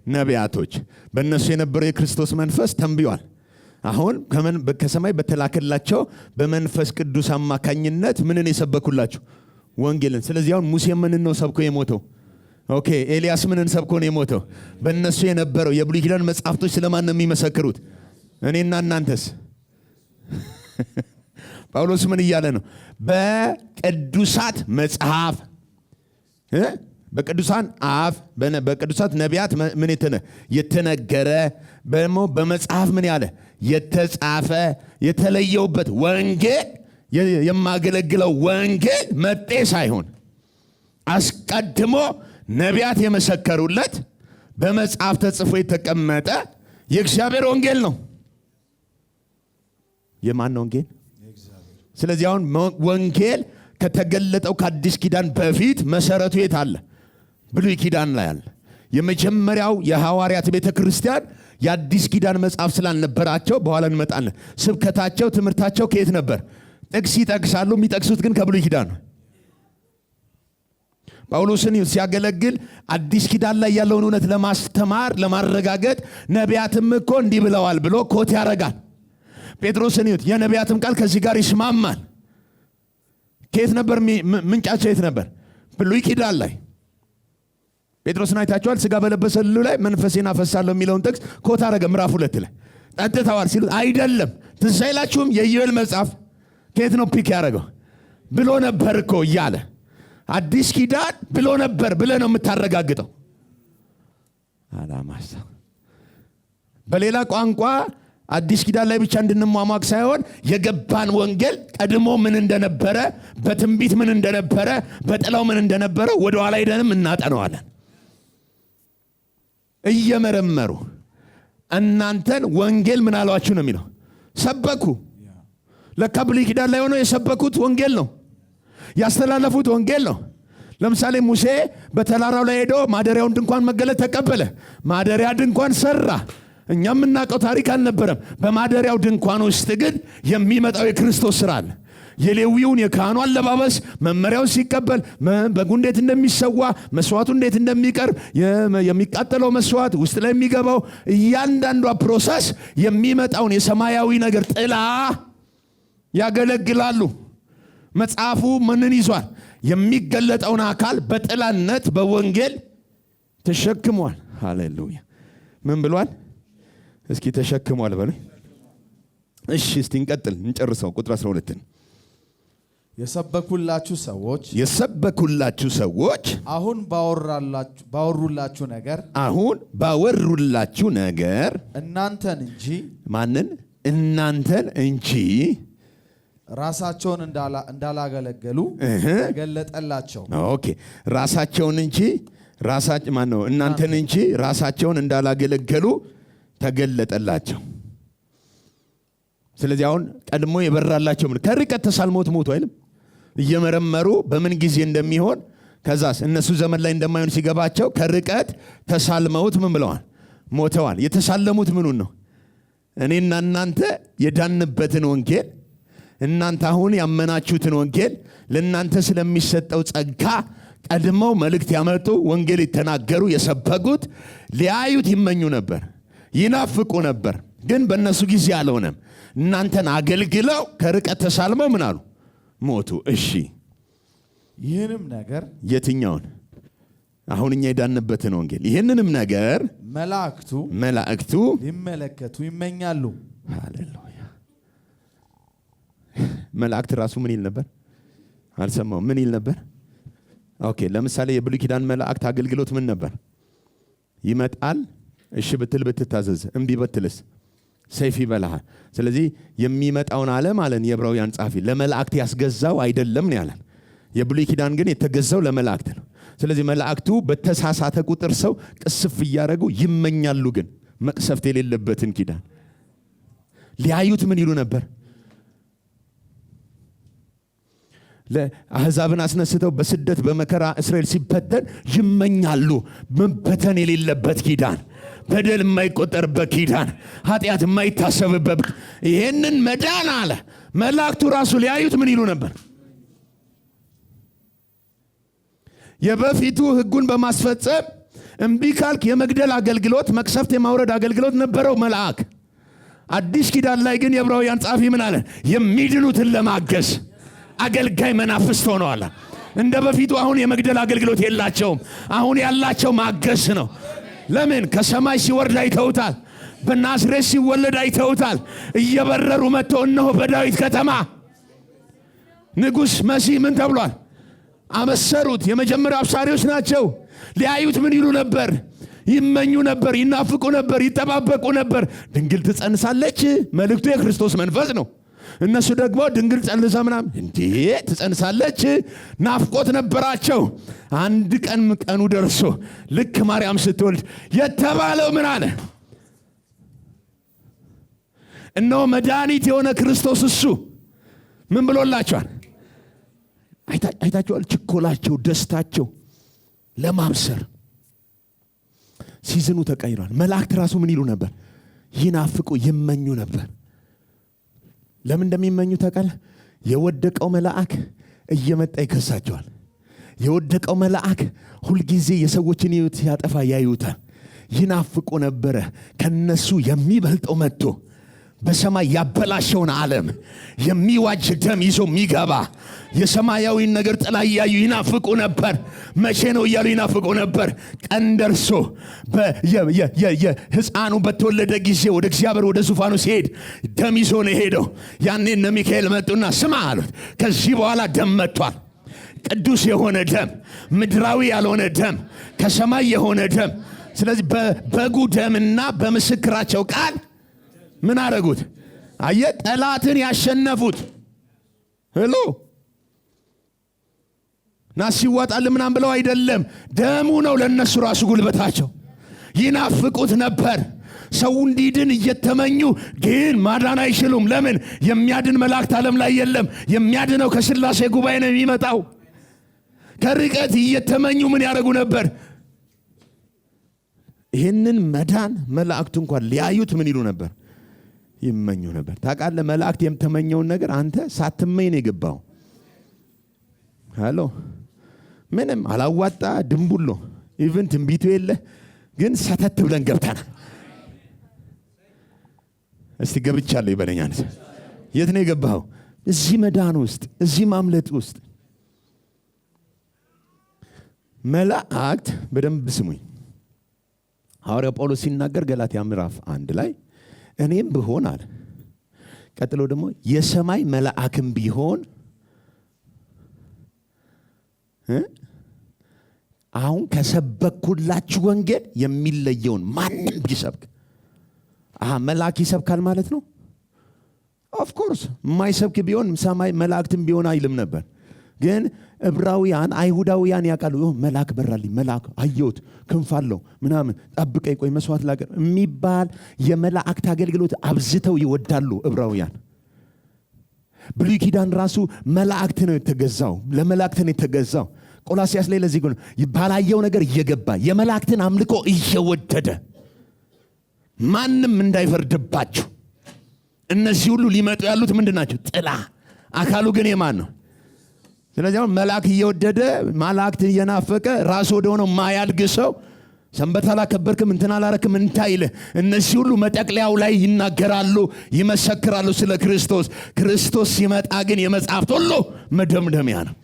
ነቢያቶች። በእነሱ የነበረው የክርስቶስ መንፈስ ተንብዮአል። አሁን ከሰማይ በተላከላቸው በመንፈስ ቅዱስ አማካኝነት ምንን የሰበኩላችሁ? ወንጌልን። ስለዚህ አሁን ሙሴ ምንን ነው ሰብኮ የሞተው? ኤልያስ ምንን ሰብኮ ነው የሞተው? በእነሱ የነበረው የብሉይ ኪዳን መጽሐፍቶች ስለማን ነው የሚመሰክሩት? እኔና እናንተስ? ጳውሎስ ምን እያለ ነው? በቅዱሳት መጽሐፍ በቅዱሳን አፍ በቅዱሳት ነቢያት ምን የተነገረ ደግሞ በመጽሐፍ ምን ያለ የተጻፈ የተለየውበት ወንጌል የማገለግለው ወንጌል መጤ ሳይሆን አስቀድሞ ነቢያት የመሰከሩለት በመጽሐፍ ተጽፎ የተቀመጠ የእግዚአብሔር ወንጌል ነው። የማን ወንጌል? ስለዚህ አሁን ወንጌል ከተገለጠው ከአዲስ ኪዳን በፊት መሰረቱ የት አለ? ብሉይ ኪዳን ላይ አለ። የመጀመሪያው የሐዋርያት ቤተ ክርስቲያን የአዲስ ኪዳን መጽሐፍ ስላልነበራቸው በኋላ እንመጣለን። ስብከታቸው ትምህርታቸው ከየት ነበር? ጥቅስ ይጠቅሳሉ። የሚጠቅሱት ግን ከብሉይ ኪዳን ነው። ጳውሎስን ሲያገለግል አዲስ ኪዳን ላይ ያለውን እውነት ለማስተማር ለማረጋገጥ ነቢያትም እኮ እንዲህ ብለዋል ብሎ ኮት ያደርጋል። ጴጥሮስን ይሁት የነቢያትም ቃል ከዚህ ጋር ይስማማል። ከየት ነበር ምንጫቸው? የት ነበር? ብሉይ ኪዳን ላይ። ጴጥሮስን አይታችኋል። ሥጋ በለበሰ ሁሉ ላይ መንፈሴን አፈሳለሁ የሚለውን ጥቅስ ኮት አደረገ። ምዕራፍ 2 ላይ ጠጥተዋል ሲሉት አይደለም ትዝ አይላችሁም? የኢዮኤል መጽሐፍ ከየት ነው ፒክ ያደረገው? ብሎ ነበር እኮ እያለ አዲስ ኪዳን ብሎ ነበር ብለህ ነው የምታረጋግጠው። አላማሳ በሌላ ቋንቋ አዲስ ኪዳን ላይ ብቻ እንድንሟሟቅ ሳይሆን የገባን ወንጌል ቀድሞ ምን እንደነበረ፣ በትንቢት ምን እንደነበረ፣ በጥላው ምን እንደነበረ ወደ ኋላ ሄደንም እናጠነዋለን። እየመረመሩ እናንተን ወንጌል ምን አሏችሁ ነው የሚለው? ሰበኩ። ለካ ብሉይ ኪዳን ላይ ሆነው የሰበኩት ወንጌል ነው፣ ያስተላለፉት ወንጌል ነው። ለምሳሌ ሙሴ በተራራው ላይ ሄዶ ማደሪያውን ድንኳን መገለጥ ተቀበለ። ማደሪያ ድንኳን ሰራ። እኛ የምናውቀው ታሪክ አልነበረም። በማደሪያው ድንኳን ውስጥ ግን የሚመጣው የክርስቶስ ስራ አለ። የሌዊውን የካህኑ አለባበስ መመሪያውን ሲቀበል በጉ እንዴት እንደሚሰዋ መስዋዕቱ እንዴት እንደሚቀርብ የሚቃጠለው መስዋዕት ውስጥ ላይ የሚገባው እያንዳንዷ ፕሮሰስ የሚመጣውን የሰማያዊ ነገር ጥላ ያገለግላሉ። መጽሐፉ ምንን ይዟል? የሚገለጠውን አካል በጥላነት በወንጌል ተሸክሟል። ሃሌሉያ። ምን ብሏል? እስኪ ተሸክሟል በሉ። እሺ እስቲ እንቀጥል እንጨርሰው። ቁጥር 12 የሰበኩላችሁ ሰዎች አሁን ባወሩላችሁ ነገር እናንተን እንጂ ማንን? እናንተን እንጂ ራሳቸውን እንዳላገለገሉ ተገለጠላቸው። ኦኬ ራሳቸውን እንጂ እናንተን እንጂ ራሳቸውን እንዳላገለገሉ ተገለጠላቸው። ስለዚህ አሁን ቀድሞ የበራላቸው ከርቀት ተሳልሞት ሞቱ አይልም? እየመረመሩ በምን ጊዜ እንደሚሆን ከዛስ እነሱ ዘመን ላይ እንደማይሆን ሲገባቸው ከርቀት ተሳልመውት ምን ብለዋል? ሞተዋል። የተሳለሙት ምኑን ነው? እኔና እናንተ የዳንበትን ወንጌል፣ እናንተ አሁን ያመናችሁትን ወንጌል፣ ለእናንተ ስለሚሰጠው ጸጋ ቀድመው መልእክት ያመጡ ወንጌል የተናገሩ የሰበኩት ሊያዩት ይመኙ ነበር፣ ይናፍቁ ነበር። ግን በእነሱ ጊዜ አልሆነም። እናንተን አገልግለው ከርቀት ተሳልመው ምን አሉ? ሞቱ። እሺ ይህንም ነገር የትኛውን? አሁን እኛ የዳንበትን ወንጌል ይህንንም ነገር መላእክቱ ሊመለከቱ ይመኛሉ። ሃሌሉያ። መላእክት ራሱ ምን ይል ነበር? አልሰማው። ምን ይል ነበር? ኦኬ ለምሳሌ የብሉይ ኪዳን መላእክት አገልግሎት ምን ነበር? ይመጣል። እሺ ብትል ብትታዘዝ፣ እምቢ ብትልስ ሰይፍ ይበላሃል። ስለዚህ የሚመጣውን ዓለም አለን የዕብራውያን ጻፊ ለመላእክት ያስገዛው አይደለም ነው ያለን። የብሉይ ኪዳን ግን የተገዛው ለመላእክት ነው። ስለዚህ መላእክቱ በተሳሳተ ቁጥር ሰው ቅስፍ እያደረጉ ይመኛሉ። ግን መቅሰፍት የሌለበትን ኪዳን ሊያዩት ምን ይሉ ነበር? ለአሕዛብን አስነስተው በስደት በመከራ እስራኤል ሲበተን ይመኛሉ። መበተን የሌለበት ኪዳን፣ በደል የማይቆጠርበት ኪዳን፣ ኃጢአት የማይታሰብበት ይሄንን መዳን አለ መላእክቱ ራሱ ሊያዩት ምን ይሉ ነበር? የበፊቱ ሕጉን በማስፈጸም እምቢ ካልክ የመግደል አገልግሎት፣ መቅሰፍት የማውረድ አገልግሎት ነበረው መልአክ። አዲስ ኪዳን ላይ ግን የዕብራውያን ጻፊ ምን አለ? የሚድኑትን ለማገዝ አገልጋይ መናፍስት ሆነዋል። እንደ በፊቱ አሁን የመግደል አገልግሎት የላቸውም። አሁን ያላቸው ማገዝ ነው። ለምን? ከሰማይ ሲወርድ አይተውታል። በናዝሬት ሲወለድ አይተውታል። እየበረሩ መጥተው እነሆ በዳዊት ከተማ ንጉሥ መሲህ ምን ተብሏል? አመሰሩት። የመጀመሪያው አብሳሪዎች ናቸው። ሊያዩት ምን ይሉ ነበር? ይመኙ ነበር፣ ይናፍቁ ነበር፣ ይጠባበቁ ነበር። ድንግል ትጸንሳለች፣ መልእክቱ የክርስቶስ መንፈስ ነው። እነሱ ደግሞ ድንግል ጸንሳ ምናምን እንዴ ትጸንሳለች፣ ናፍቆት ነበራቸው። አንድ ቀን ቀኑ ደርሶ ልክ ማርያም ስትወልድ የተባለው ምን አለ? እነሆ መድኃኒት የሆነ ክርስቶስ እሱ ምን ብሎላቸዋል? አይታቸዋል። ችኮላቸው፣ ደስታቸው ለማብሰር ሲዝኑ ተቀይሯል። መላእክት ራሱ ምን ይሉ ነበር? ይናፍቁ፣ ይመኙ ነበር። ለምን እንደሚመኙ ታውቃለህ? የወደቀው መልአክ እየመጣ ይከሳቸዋል። የወደቀው መልአክ ሁልጊዜ የሰዎችን ሕይወት ሲያጠፋ ያዩታል። ይናፍቁ ነበረ። ከነሱ የሚበልጠው መጥቶ በሰማይ ያበላሸውን ዓለም የሚዋጅ ደም ይዞ የሚገባ የሰማያዊን ነገር ጥላ እያዩ ይናፍቁ ነበር። መቼ ነው እያሉ ይናፍቁ ነበር። ቀን ደርሶ ሕፃኑ በተወለደ ጊዜ ወደ እግዚአብሔር ወደ ዙፋኑ ሲሄድ ደም ይዞ ነው የሄደው። ያኔ እነ ሚካኤል መጡና ስማ አሉት፣ ከዚህ በኋላ ደም መጥቷል። ቅዱስ የሆነ ደም፣ ምድራዊ ያልሆነ ደም፣ ከሰማይ የሆነ ደም። ስለዚህ በበጉ ደምና በምስክራቸው ቃል ምን አረጉት? አየ ጠላትን ያሸነፉት። ሄሎ ናስ ይዋጣል ምናምን ብለው አይደለም፣ ደሙ ነው ለነሱ ራሱ ጉልበታቸው። ይናፍቁት ነበር። ሰው እንዲድን እየተመኙ ግን ማዳን አይችሉም። ለምን? የሚያድን መላእክት ዓለም ላይ የለም። የሚያድነው ከሥላሴ ጉባኤ ነው የሚመጣው። ከርቀት እየተመኙ ምን ያደርጉ ነበር? ይህንን መዳን መላእክቱ እንኳን ሊያዩት ምን ይሉ ነበር? ይመኙ ነበር። ታውቃለህ፣ መላእክት የተመኘውን ነገር አንተ ሳትመኝ ነው የገባው። ሃሎ ምንም አላዋጣ ድንቡሎ ኢቭን ትንቢቱ የለ፣ ግን ሰተት ብለን ገብተናል። እስቲ ገብቻለሁ ይበለኛ። የት ነው የገባው? እዚህ መዳን ውስጥ፣ እዚህ ማምለጥ ውስጥ። መላእክት በደንብ ስሙኝ። ሐዋርያው ጳውሎስ ሲናገር ገላትያ ምዕራፍ 1 ላይ እኔም ብሆን አለ፣ ቀጥሎ ደግሞ የሰማይ መልአክም ቢሆን አሁን ከሰበኩላችሁ ወንጌል የሚለየውን ማንም ቢሰብክ መልአክ ይሰብካል ማለት ነው። ኦፍ ኮርስ የማይሰብክ ቢሆን ሰማይ መላእክትም ቢሆን አይልም ነበር። ግን ዕብራውያን አይሁዳውያን ያውቃሉ። መልአክ በራልኝ፣ መልአክ አየሁት፣ ክንፍ አለው ምናምን፣ ጠብቀኝ ቆይ መስዋዕት ላቀርብ የሚባል የመላእክት አገልግሎት አብዝተው ይወዳሉ ዕብራውያን። ብሉይ ኪዳን ራሱ መላእክት ነው የተገዛው፣ ለመላእክት ነው የተገዛው። ቆላስያስ ላይ ለዚህ ነው ባላየው ነገር እየገባ የመላእክትን አምልኮ እየወደደ ማንም እንዳይፈርድባችሁ። እነዚህ ሁሉ ሊመጡ ያሉት ምንድን ናቸው? ጥላ። አካሉ ግን የማን ነው? ስለዚህ አሁን መልአክ እየወደደ መላእክት እየናፈቀ ራስ ወደ ሆነው ማያድግ ሰው ሰንበት አላከበርክም እንትን አላረክም እንታይልህ። እነዚህ ሁሉ መጠቅለያው ላይ ይናገራሉ፣ ይመሰክራሉ ስለ ክርስቶስ። ክርስቶስ ሲመጣ ግን የመጽሐፍት ሁሉ መደምደሚያ ነው።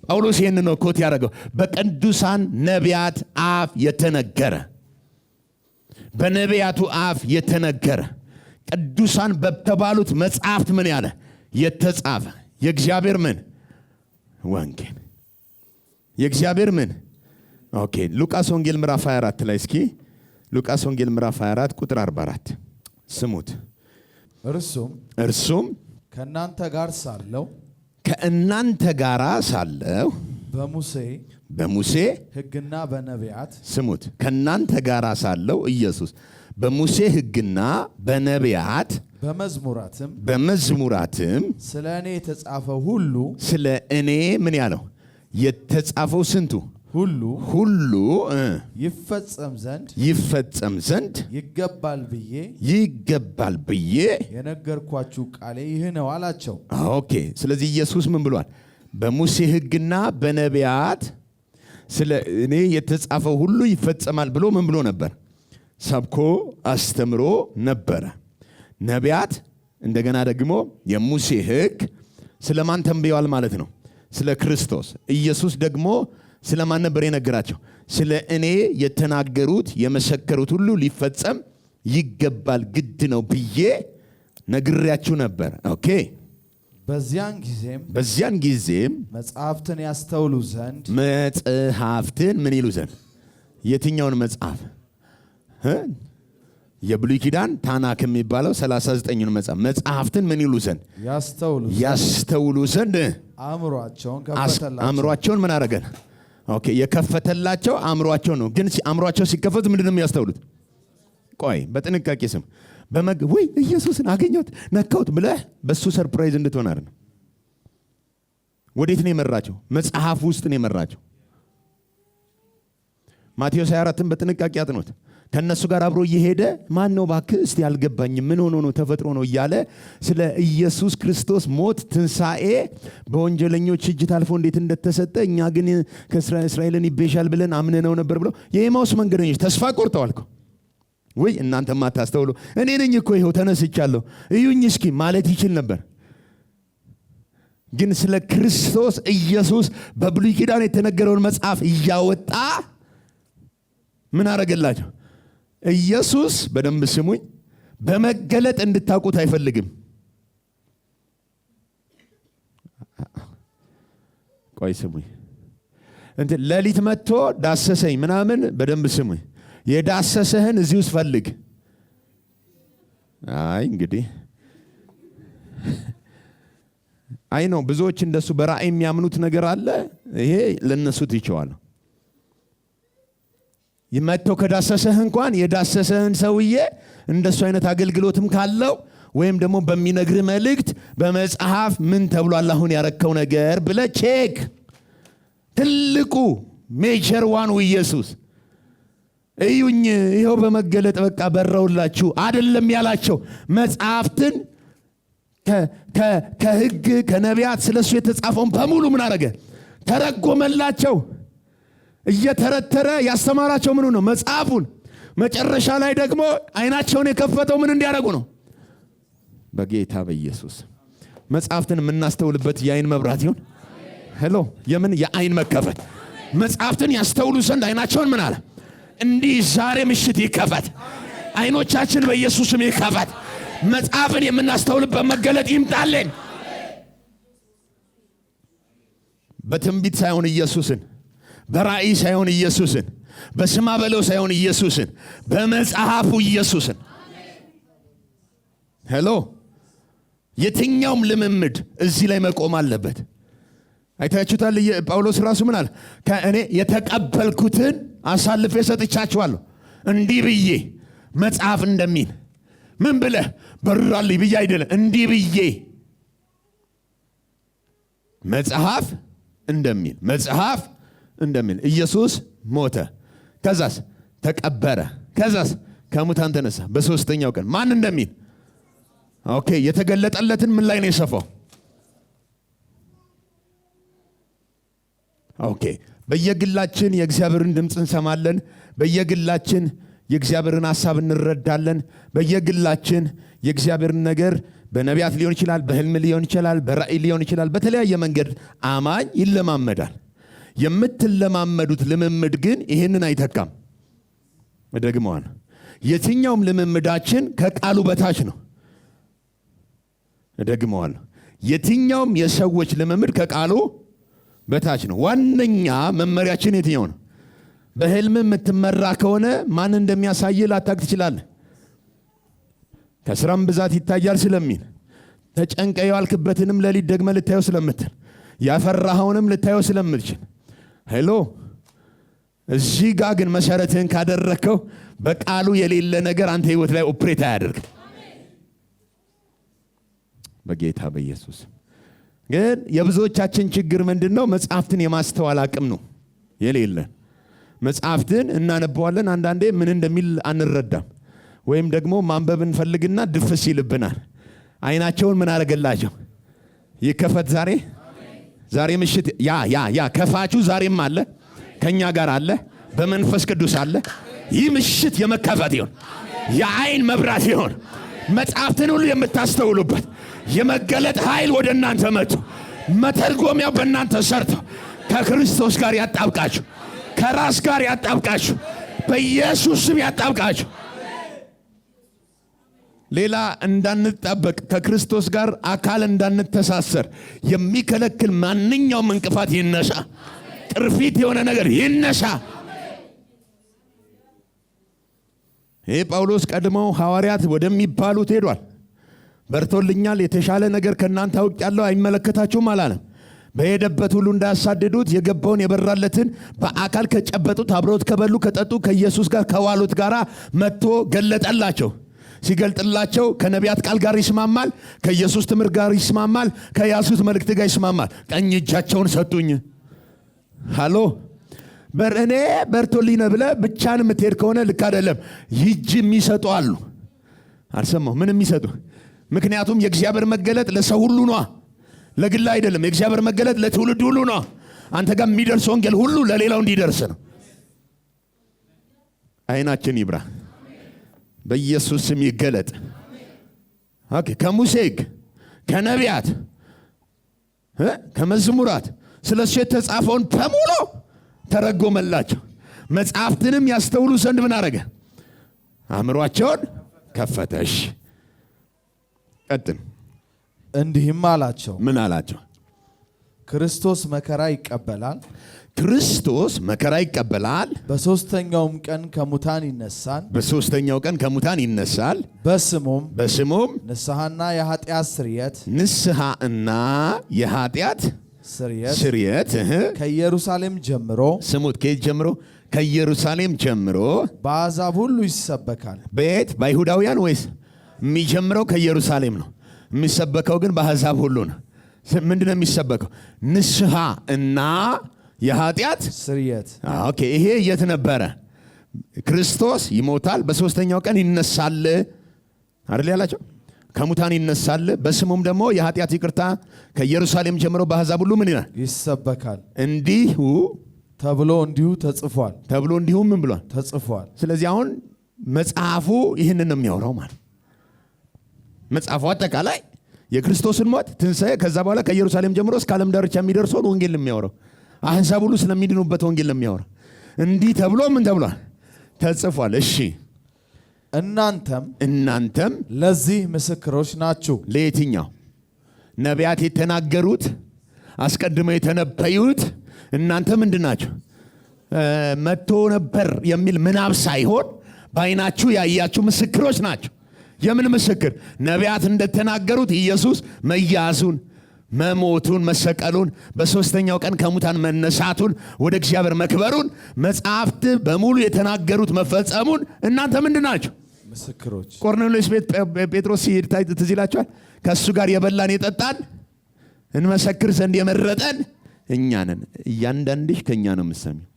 ጳውሎስ ይህን ነው ኮት ያደረገው። በቅዱሳን ነቢያት አፍ የተነገረ፣ በነቢያቱ አፍ የተነገረ፣ ቅዱሳን በተባሉት መጽሐፍት ምን ያለ የተጻፈ የእግዚአብሔር ምን ወንጌል፣ የእግዚአብሔር ምን ኦኬ። ሉቃስ ወንጌል ምዕራፍ 24 ላይ እስኪ ሉቃስ ወንጌል ምዕራፍ 24 ቁጥር 44 ስሙት። እርሱም ከእናንተ ጋር ሳለሁ በሙሴ ሕግና በነቢያት ስሙት። ከእናንተ ጋር ሳለሁ ኢየሱስ በሙሴ ሕግና በነቢያት በመዝሙራትም ስለ እኔ የተጻፈው ሁሉ ስለ እኔ ምን ያለው የተጻፈው ስንቱ ሁሉ ይፈጸም ዘንድ ይገባል ብዬ የነገርኳችሁ ቃሌ ይህ ነው አላቸው። ኦኬ። ስለዚህ ኢየሱስ ምን ብሏል? በሙሴ ሕግና በነቢያት ስለ እኔ የተጻፈው ሁሉ ይፈጸማል ብሎ ምን ብሎ ነበር? ሰብኮ አስተምሮ ነበረ። ነቢያት እንደገና ደግሞ የሙሴ ሕግ ስለማን ተንብየዋል ማለት ነው? ስለ ክርስቶስ። ኢየሱስ ደግሞ ስለማን ነበር የነገራቸው? ስለ እኔ የተናገሩት የመሰከሩት ሁሉ ሊፈጸም ይገባል ግድ ነው ብዬ ነግሬያችሁ ነበር። ኦኬ። በዚያን ጊዜም መጽሐፍትን ያስተውሉ ዘንድ መጽሐፍትን ምን ይሉ ዘንድ? የትኛውን መጽሐፍ? የብሉይ ኪዳን ታናክ የሚባለው 39ኙን መጽሐፍትን ምን ይሉ ዘንድ ያስተውሉ ዘንድ አእምሯቸውን ምን አረገን? ኦኬ የከፈተላቸው አእምሯቸው ነው። ግን አእምሯቸው ሲከፈት ምንድነው የሚያስተውሉት? ቆይ በጥንቃቄ ስም ወይ ኢየሱስን አገኘሁት ነካሁት ብለህ በሱ ሰርፕራይዝ እንድትሆን አይደለም። ወዴት ነው የመራቸው? መጽሐፍ ውስጥ ነው የመራቸው። ማቴዎስ 24ን በጥንቃቄ አጥኑት። ከነሱ ጋር አብሮ እየሄደ ማን ነው ባክህ እስቲ አልገባኝም ምን ሆኖ ነው ተፈጥሮ ነው እያለ ስለ ኢየሱስ ክርስቶስ ሞት ትንሣኤ በወንጀለኞች እጅ ታልፎ እንዴት እንደተሰጠ እኛ ግን ከእስራኤልን ይቤሻል ብለን አምነነው ነበር ብለው የኤማውስ መንገደኞች ተስፋ ቆርጠዋል እኮ። ወይ እናንተ ማታስተውሉ እኔ ነኝ እኮ ይኸው ተነስቻለሁ እዩኝ እስኪ ማለት ይችል ነበር። ግን ስለ ክርስቶስ ኢየሱስ በብሉይ ኪዳን የተነገረውን መጽሐፍ እያወጣ ምን አረገላቸው? ኢየሱስ በደንብ ስሙኝ፣ በመገለጥ እንድታውቁት አይፈልግም። ቆይ ስሙኝ፣ ሌሊት መጥቶ ዳሰሰኝ ምናምን በደንብ ስሙኝ። የዳሰሰህን እዚህ ውስጥ ፈልግ። አይ እንግዲህ አይ ነው ብዙዎች እንደሱ በራእይ የሚያምኑት ነገር አለ። ይሄ ለነሱ ትይቸዋለሁ። ይመተው ከዳሰሰህ እንኳን የዳሰሰህን ሰውዬ እንደሱ አይነት አገልግሎትም ካለው ወይም ደግሞ በሚነግር መልእክት በመጽሐፍ ምን ተብሏል አሁን ያረከው ነገር ብለህ ቼክ። ትልቁ ሜጀር ዋኑ ኢየሱስ እዩኝ ይሄው በመገለጥ በቃ በረውላችሁ አይደለም ያላቸው። መጽሐፍትን ከሕግ ከነቢያት ስለሱ የተጻፈውን በሙሉ ምን አረገ? ተረጎመላቸው። እየተረተረ ያስተማራቸው ምኑ ነው? መጽሐፉን። መጨረሻ ላይ ደግሞ አይናቸውን የከፈተው ምን እንዲያደርጉ ነው? በጌታ በኢየሱስ መጽሐፍትን የምናስተውልበት የአይን መብራት ይሁን። ሄሎ የምን የአይን መከፈት? መጽሐፍትን ያስተውሉ ዘንድ አይናቸውን ምን አለ? እንዲህ ዛሬ ምሽት ይከፈት። አይኖቻችን በኢየሱስም ይከፈት። መጽሐፍን የምናስተውልበት መገለጥ ይምጣልን። በትንቢት ሳይሆን ኢየሱስን፣ በራእይ ሳይሆን ኢየሱስን፣ በስማ በለው ሳይሆን ኢየሱስን፣ በመጽሐፉ ኢየሱስን። ሄሎ የትኛውም ልምምድ እዚህ ላይ መቆም አለበት። አይታችሁታል። ጳውሎስ ራሱ ምን አለ? ከእኔ የተቀበልኩትን አሳልፌ ሰጥቻችኋለሁ እንዲህ ብዬ መጽሐፍ እንደሚል ምን ብለህ በራልኝ ብዬ አይደለም፣ እንዲህ ብዬ መጽሐፍ እንደሚል ኢየሱስ ሞተ፣ ከዛስ ተቀበረ፣ ከዛስ ከሙታን ተነሳ በሶስተኛው ቀን ማን እንደሚል ኦኬ። የተገለጠለትን ምን ላይ ነው የሰፋው? ኦኬ በየግላችን የእግዚአብሔርን ድምፅ እንሰማለን። በየግላችን የእግዚአብሔርን ሐሳብ እንረዳለን። በየግላችን የእግዚአብሔርን ነገር በነቢያት ሊሆን ይችላል፣ በህልም ሊሆን ይችላል፣ በራእይ ሊሆን ይችላል። በተለያየ መንገድ አማኝ ይለማመዳል። የምትለማመዱት ልምምድ ግን ይህንን አይተካም። ደግመዋል። የትኛውም ልምምዳችን ከቃሉ በታች ነው። ደግመዋል። የትኛውም የሰዎች ልምምድ ከቃሉ በታች ነው። ዋነኛ መመሪያችን የትኛው ነው? በህልም የምትመራ ከሆነ ማን እንደሚያሳይ ላታቅ ትችላለህ። ከስራም ብዛት ይታያል ስለሚል ተጨንቀ የዋልክበትንም ሌሊት ደግመ ልታየው ስለምትል ያፈራኸውንም ልታየው ስለምትችል ሄሎ እዚህ ጋር ግን መሰረትህን ካደረከው በቃሉ የሌለ ነገር አንተ ህይወት ላይ ኦፕሬት አያደርግም። በጌታ በኢየሱስ ግን የብዙዎቻችን ችግር ምንድነው? መጽሐፍትን የማስተዋል አቅም ነው የሌለን። መጽሐፍትን እናነበዋለን፣ አንዳንዴ ምን እንደሚል አንረዳም። ወይም ደግሞ ማንበብ እንፈልግና ድፍስ ይልብናል። አይናቸውን ምን አረገላቸው? ይከፈት። ዛሬ ምሽት ያ ከፋቹ ዛሬም አለ፣ ከኛ ጋር አለ፣ በመንፈስ ቅዱስ አለ። ይህ ምሽት የመከፈት ይሁን፣ የአይን መብራት ይሁን። መጽሐፍትን ሁሉ የምታስተውሉበት የመገለጥ ኃይል ወደ እናንተ መጥቶ መተርጎሚያው በእናንተ ሰርቶ ከክርስቶስ ጋር ያጣብቃችሁ፣ ከራስ ጋር ያጣብቃችሁ፣ በኢየሱስ ስም ያጣብቃችሁ። ሌላ እንዳንጣበቅ ከክርስቶስ ጋር አካል እንዳንተሳሰር የሚከለክል ማንኛውም እንቅፋት ይነሳ። ቅርፊት የሆነ ነገር ይነሳ። ይሄ ጳውሎስ ቀድመው ሐዋርያት ወደሚባሉት ሄዷል። በርቶልኛል፣ የተሻለ ነገር ከእናንተ አውቄአለሁ፣ አይመለከታችሁም አላለም። በሄደበት ሁሉ እንዳያሳድዱት የገባውን የበራለትን በአካል ከጨበጡት አብረውት ከበሉ ከጠጡ ከኢየሱስ ጋር ከዋሉት ጋር መጥቶ ገለጠላቸው። ሲገልጥላቸው ከነቢያት ቃል ጋር ይስማማል፣ ከኢየሱስ ትምህርት ጋር ይስማማል፣ ከያሱት መልእክት ጋር ይስማማል። ቀኝ እጃቸውን ሰጡኝ። ሃሎ እኔ በርቶልኝ ነው ብለህ ብቻን የምትሄድ ከሆነ ልክ አይደለም። ይጅ የሚሰጡ አሉ። አልሰማሁ ምን የሚሰጡ? ምክንያቱም የእግዚአብሔር መገለጥ ለሰው ሁሉ ነው፣ ለግል አይደለም። የእግዚአብሔር መገለጥ ለትውልድ ሁሉ ነው። አንተ ጋር የሚደርስ ወንጌል ሁሉ ለሌላው እንዲደርስ ነው። አይናችን ይብራ፣ በኢየሱስ ስም ይገለጥ። ኦኬ። ከሙሴ ሕግ፣ ከነቢያት፣ ከመዝሙራት ስለሱ የተጻፈውን በሙሉ ተረጎመላቸው። መጽሐፍትንም ያስተውሉ ዘንድ ምን አረገ? አእምሯቸውን ከፈተሽ። ቀጥል። እንዲህም አላቸው። ምን አላቸው? ክርስቶስ መከራ ይቀበላል፣ ክርስቶስ መከራ ይቀበላል፣ በሦስተኛውም ቀን ከሙታን ይነሳል፣ በሦስተኛው ቀን ከሙታን ይነሳል፣ በስሙም ንስሐና የኃጢአት ስርየት ስርየት ከኢየሩሳሌም ጀምሮ፣ ስሙት፣ ከየት ጀምሮ? ከኢየሩሳሌም ጀምሮ በአሕዛብ ሁሉ ይሰበካል። በየት? በአይሁዳውያን ወይስ? የሚጀምረው ከኢየሩሳሌም ነው፣ የሚሰበከው ግን በአሕዛብ ሁሉ ነው። ምንድነው የሚሰበከው? ንስሐ እና የኃጢአት ስርየት። ኦኬ። ይሄ የት ነበረ? ክርስቶስ ይሞታል፣ በሦስተኛው ቀን ይነሳል አይደል ያላቸው? ከሙታን ይነሳል፣ በስሙም ደግሞ የኃጢአት ይቅርታ ከኢየሩሳሌም ጀምሮ በአሕዛብ ሁሉ ምን ይላል? ይሰበካል። እንዲሁ እንዲሁ ተጽፏል። እንዲሁ ምን ብሏል? ተጽፏል። ስለዚህ አሁን መጽሐፉ ይህንን ነው የሚያወራው ማለት። መጽሐፉ አጠቃላይ የክርስቶስን ሞት፣ ትንሣኤ፣ ከዛ በኋላ ከኢየሩሳሌም ጀምሮ እስከ ዓለም ዳርቻ የሚደርሰውን ወንጌል ነው የሚያወራው። አሕዛብ ሁሉ ስለሚድኑበት ወንጌል ነው የሚያወራው። እንዲህ ተብሎ ምን ተብሏል? ተጽፏል። እሺ፣ እናንተም ለዚህ ምስክሮች ናችሁ። ለየትኛው? ነቢያት የተናገሩት፣ አስቀድመው የተነበዩት እናንተ ምንድን ናችሁ? መጥቶ ነበር የሚል ምናብ ሳይሆን በዓይናችሁ ያያችሁ ምስክሮች ናቸው። የምን ምስክር? ነቢያት እንደተናገሩት ኢየሱስ መያዙን፣ መሞቱን፣ መሰቀሉን፣ በሦስተኛው ቀን ከሙታን መነሳቱን፣ ወደ እግዚአብሔር መክበሩን መጽሐፍት በሙሉ የተናገሩት መፈጸሙን እናንተ ምንድን ናችሁ? ምስክሮች። ቆርኔሌዎስ ቤት ጴጥሮስ ሲሄድ ትዝ ይላችኋል። ከእሱ ጋር የበላን የጠጣን እንመሰክር ዘንድ የመረጠን እኛ ነን። እያንዳንድሽ ከእኛ ነው የምትሰሚው።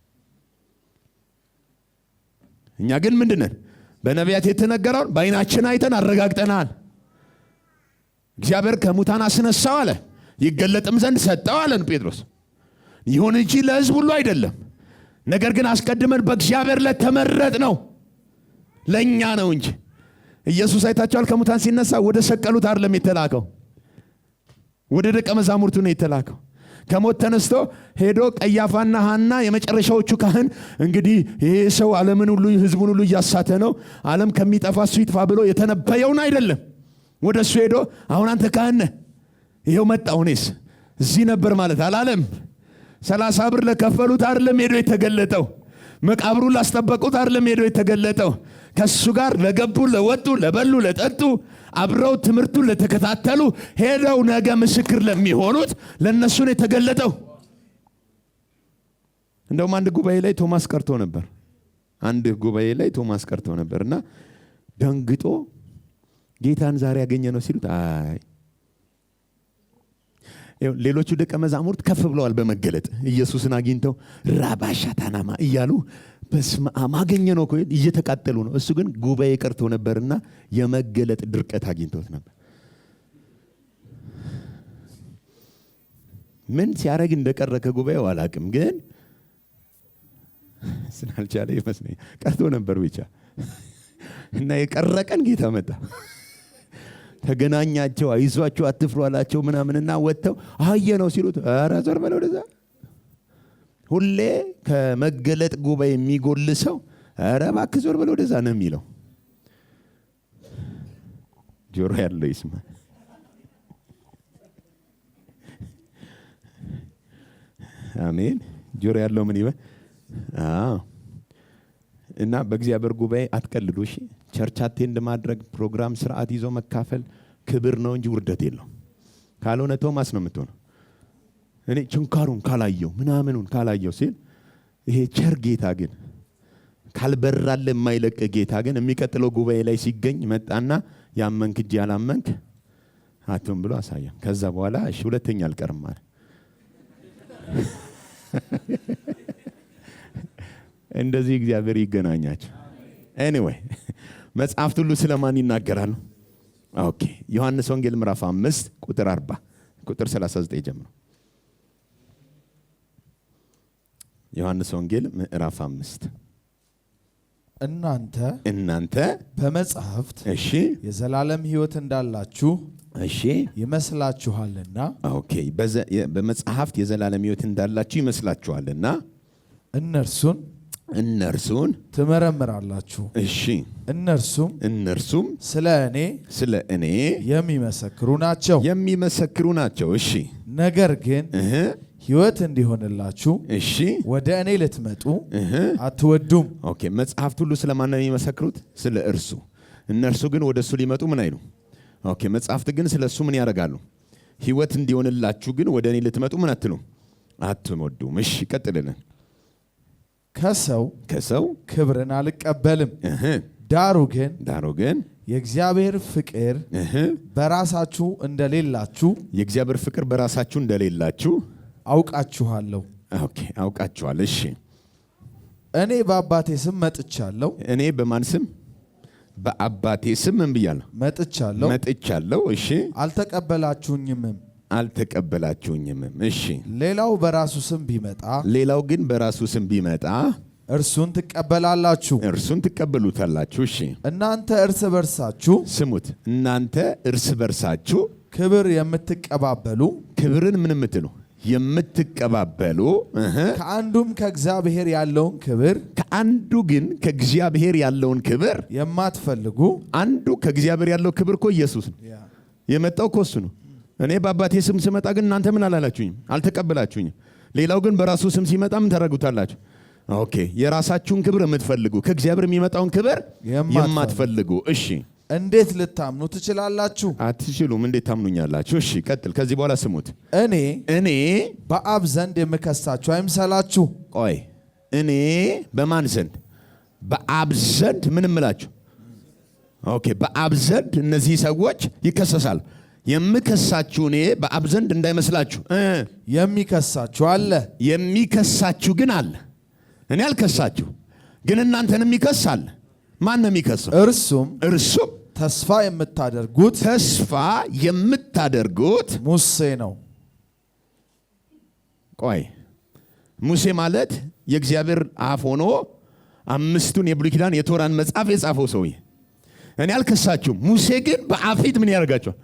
እኛ ግን ምንድን ነን? በነቢያት የተነገረውን በዓይናችን አይተን አረጋግጠናል። እግዚአብሔር ከሙታን አስነሳው አለ፣ ይገለጥም ዘንድ ሰጠው አለን ጴጥሮስ። ይሁን እንጂ ለሕዝብ ሁሉ አይደለም፣ ነገር ግን አስቀድመን በእግዚአብሔር ለተመረጥ ነው፣ ለእኛ ነው እንጂ። ኢየሱስ አይታችኋል፣ ከሙታን ሲነሳ ወደ ሰቀሉት አይደለም የተላከው፣ ወደ ደቀ መዛሙርቱ ነው የተላከው። ከሞት ተነስቶ ሄዶ ቀያፋና ሐና የመጨረሻዎቹ ካህን፣ እንግዲህ ይሄ ሰው ዓለምን ሁሉ ሕዝቡን ሁሉ እያሳተ ነው፣ ዓለም ከሚጠፋ እሱ ይጥፋ ብሎ የተነበየውን አይደለም። ወደ እሱ ሄዶ አሁን አንተ ካህን ነህ፣ ይሄው መጣሁ፣ እኔስ እዚህ ነበር ማለት አላለም። 30 ብር ለከፈሉት አይደለም ሄዶ የተገለጠው፣ መቃብሩን ላስጠበቁት አይደለም ሄዶ የተገለጠው። ከሱ ጋር ለገቡ፣ ለወጡ፣ ለበሉ፣ ለጠጡ፣ አብረው ትምህርቱን ለተከታተሉ፣ ሄደው ነገ ምስክር ለሚሆኑት ለነሱ ነው የተገለጠው። እንደውም አንድ ጉባኤ ላይ ቶማስ ቀርቶ ነበርና ደንግጦ ጌታን ዛሬ ያገኘ ነው ሲሉት፣ አይ ሌሎቹ ደቀ መዛሙርት ከፍ ብለዋል በመገለጥ ኢየሱስን አግኝተው ራባሻታናማ እያሉ በስመ አብ አገኘ ነው እኮ እየተቃጠሉ ነው። እሱ ግን ጉባኤ ቀርቶ ነበርና የመገለጥ ድርቀት አግኝቶት ነበር። ምን ሲያደርግ እንደቀረ ከጉባኤው አላቅም፣ ግን ስላልቻለ ይመስለኛል ቀርቶ ነበር ብቻ። እና የቀረ ቀን ጌታ መጣ፣ ተገናኛቸው፣ አይዟቸው አትፍሩ አላቸው ምናምንና ወጥተው አየ ነው ሲሉት፣ ኧረ ዞር በለው ወደዛ። ሁሌ ከመገለጥ ጉባኤ የሚጎል ሰው ኧረ እባክህ ዞር በለው ወደዛ ነው የሚለው። ጆሮ ያለው ይስማ። አሜን። ጆሮ ያለው ምን ይበል? እና በእግዚአብሔር ጉባኤ አትቀልዱ። እሺ ቸርች አቴንድ ማድረግ ፕሮግራም ስርዓት ይዞ መካፈል ክብር ነው እንጂ ውርደት የለው። ካልሆነ ቶማስ ነው የምትሆነው። እኔ ችንካሩን ካላየው ምናምኑን ካላየው ሲል ይሄ ቸር ጌታ ግን ካልበራለ የማይለቅ ጌታ ግን የሚቀጥለው ጉባኤ ላይ ሲገኝ መጣና ያመንክ እጅ ያላመንክ አትም ብሎ አሳየን። ከዛ በኋላ እሺ ሁለተኛ አልቀርም ማለት እንደዚህ እግዚአብሔር ይገናኛቸው። ኤኒዌይ መጽሐፍት ሁሉ ስለማን ይናገራሉ? ኦኬ ዮሐንስ ወንጌል ምዕራፍ 5 ቁጥር 40 ቁጥር 39 ጀምሮ ዮሐንስ ወንጌል ምዕራፍ 5 እናንተ በመጽሐፍት እሺ የዘላለም ሕይወት እንዳላችሁ እሺ ይመስላችኋልና። ኦኬ በመጽሐፍት የዘላለም ሕይወት እንዳላችሁ ይመስላችኋልና እነርሱን ትመረምራላችሁ። እሺ እነርሱም ስለ እኔ የሚመሰክሩ ናቸው። እሺ ነገር ግን ሕይወት እንዲሆንላችሁ እሺ ወደ እኔ ልትመጡ አትወዱም። ኦኬ መጽሐፍት ሁሉ ስለማን ነው የሚመሰክሩት? ስለ እርሱ። እነርሱ ግን ወደሱ ሊመጡ ምን አይሉ? ኦኬ መጽሐፍት ግን ስለሱ ምን ያደርጋሉ? ሕይወት እንዲሆንላችሁ ግን ወደ እኔ ልትመጡ ምን አትሉም? አትወዱም። እሺ ቀጥልልን። ከሰው ክብርን አልቀበልም፣ ዳሩ ግን የእግዚአብሔር ፍቅር በራሳችሁ እንደሌላችሁ አውቃችኋለሁ። ኦኬ አውቃችኋል። እሺ እኔ በአባቴ ስም መጥቻለሁ። እኔ በማን ስም? በአባቴ ስም ምን ብያለሁ? መጥቻለሁ። እሺ አልተቀበላችሁኝም። እሺ ሌላው ግን በራሱ ስም ቢመጣ እርሱን ትቀበሉታላችሁ። እሺ እናንተ እርስ በርሳችሁ ክብር የምትቀባበሉ ክብርን ምን የምትሉ የምትቀባበሉ ከአንዱ ግን ከእግዚአብሔር ያለውን ክብር የማትፈልጉ። አንዱ ከእግዚአብሔር ያለው ክብር እኮ ኢየሱስ ነው። የመጣው እኮ እሱ ነው። እኔ በአባቴ ስም ስመጣ ግን እናንተ ምን አላላችሁኝም? አልተቀበላችሁኝም። ሌላው ግን በራሱ ስም ሲመጣ ምን ታደርጉታላችሁ? ኦኬ የራሳችሁን ክብር የምትፈልጉ ከእግዚአብሔር የሚመጣውን ክብር የማትፈልጉ። እሺ እንዴት ልታምኑ ትችላላችሁ? አትችሉም። እንዴት ታምኑኛላችሁ? እሺ ቀጥል። ከዚህ በኋላ ስሙት። እኔ በአብ ዘንድ የምከሳችሁ አይምሰላችሁ። ቆይ እኔ በማን ዘንድ? በአብ ዘንድ ምን እምላችሁ? ኦኬ በአብ ዘንድ እነዚህ ሰዎች ይከሰሳሉ። የምከሳችሁ እኔ በአብ ዘንድ እንዳይመስላችሁ። የሚከሳችሁ አለ። የሚከሳችሁ ግን አለ። እኔ አልከሳችሁ ግን እናንተን የሚከስ አለ። ማን ነው የሚከሰው? እርሱም ተስፋ የምታደርጉት ሙሴ ነው። ቆይ ሙሴ ማለት የእግዚአብሔር አፍ ሆኖ 5ቱን የብሉይ ኪዳን የቶራን መጽሐፍ የጻፈው ሰውዬ። እኔ አልከሳችሁም። ሙሴ ግን በአብ ፊት ምን ያደርጋቸዋል?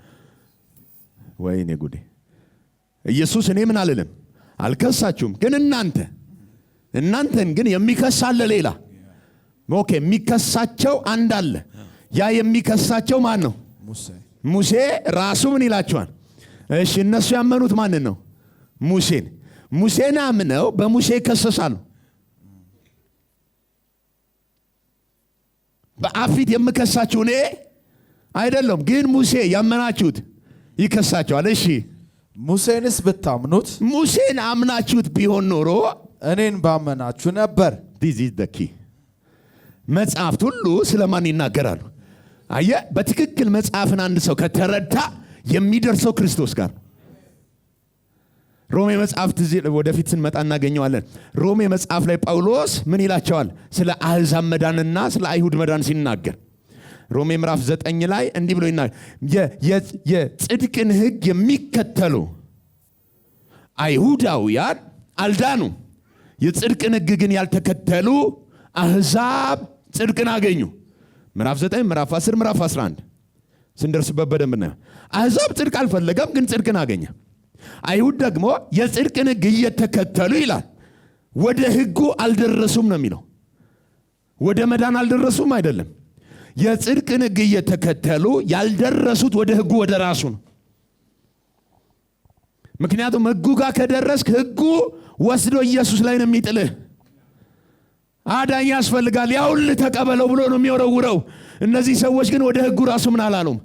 ወይኔ ጉዴ! ኢየሱስ እኔ ምን አልልም አልከሳችሁም፣ ግን እናንተን ግን የሚከስ አለ ሌላ። ኦኬ የሚከሳቸው አንድ አለ። ያ የሚከሳቸው ማን ነው? ሙሴ ራሱ ምን ይላቸዋል? እሺ እነሱ ያመኑት ማንን ነው? ሙሴን አምነው በሙሴ ይከሰሳሉ። በአብ ፊት የምከሳችሁ እኔ አይደለም፣ ግን ሙሴ ያመናችሁት ይከሳቸዋል። እሺ ሙሴንስ ብታምኑት፣ ሙሴን አምናችሁት ቢሆን ኖሮ እኔን ባመናችሁ ነበር። ዲስ ኢዝ ዘ ኪ። መጽሐፍት ሁሉ ስለማን ይናገራሉ? አየ በትክክል መጽሐፍን አንድ ሰው ከተረዳ የሚደርሰው ክርስቶስ ጋር። ሮሜ መጽሐፍት ወደፊት ስንመጣ እናገኘዋለን። ሮሜ መጽሐፍ ላይ ጳውሎስ ምን ይላቸዋል? ስለ አሕዛብ መዳንና ስለ አይሁድ መዳን ሲናገር ሮሜ ምዕራፍ 9 ላይ እንዲህ ብሎ ይናገር። የጽድቅን ሕግ የሚከተሉ አይሁዳውያን አልዳኑ፣ የጽድቅን ሕግ ግን ያልተከተሉ አሕዛብ ጽድቅን አገኙ። ምዕራፍ 9 ምዕራፍ 10 ምዕራፍ 11 ስንደርስበት በደንብ እናየው። አሕዛብ ጽድቅ አልፈለገም፣ ግን ጽድቅን አገኘ። አይሁድ ደግሞ የጽድቅን ሕግ እየተከተሉ ይላል ወደ ሕጉ አልደረሱም ነው የሚለው። ወደ መዳን አልደረሱም አይደለም። የጽድቅን ሕግ እየተከተሉ ያልደረሱት ወደ ሕጉ ወደ ራሱ ነው። ምክንያቱም ሕጉ ጋር ከደረስክ ሕጉ ወስዶ ኢየሱስ ላይ ነው የሚጥልህ። አዳኝ ያስፈልጋል ያውል ተቀበለው ብሎ ነው የሚወረውረው። እነዚህ ሰዎች ግን ወደ ሕጉ ራሱ ምን አላሉም።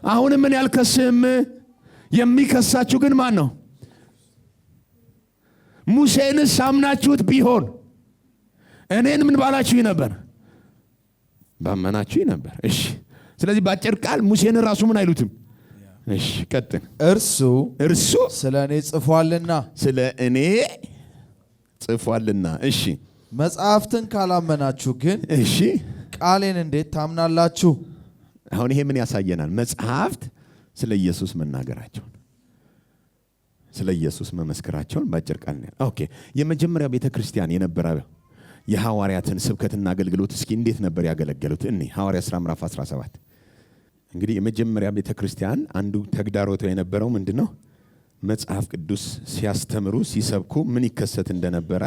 አሁንም ምን ያልከስም የሚከሳችሁ ግን ማን ነው? ሙሴንስ አምናችሁት ቢሆን እኔን ምን ባላችሁ ነበር? ባመናችሁ ነበር። እሺ ስለዚህ ባጭር ቃል ሙሴን ራሱ ምን አይሉትም። እሺ ቀጥል። እርሱ ስለ እኔ ጽፏልና። እሺ መጽሐፍትን ካላመናችሁ ግን እሺ ቃሌን እንዴት ታምናላችሁ? አሁን ይሄ ምን ያሳየናል? መጽሐፍት ስለ ኢየሱስ መናገራቸውን፣ ስለ ኢየሱስ መመስከራቸውን ባጭር ቃል ነው። ኦኬ የመጀመሪያው ቤተክርስቲያን የነበረ የሐዋርያትን ስብከትና አገልግሎት እስኪ እንዴት ነበር ያገለገሉት? ሐዋርያት ሥራ ምዕራፍ 17 እንግዲህ የመጀመሪያ ቤተክርስቲያን አንዱ ተግዳሮቱ የነበረው ምንድነው? መጽሐፍ ቅዱስ ሲያስተምሩ ሲሰብኩ ምን ይከሰት እንደነበረ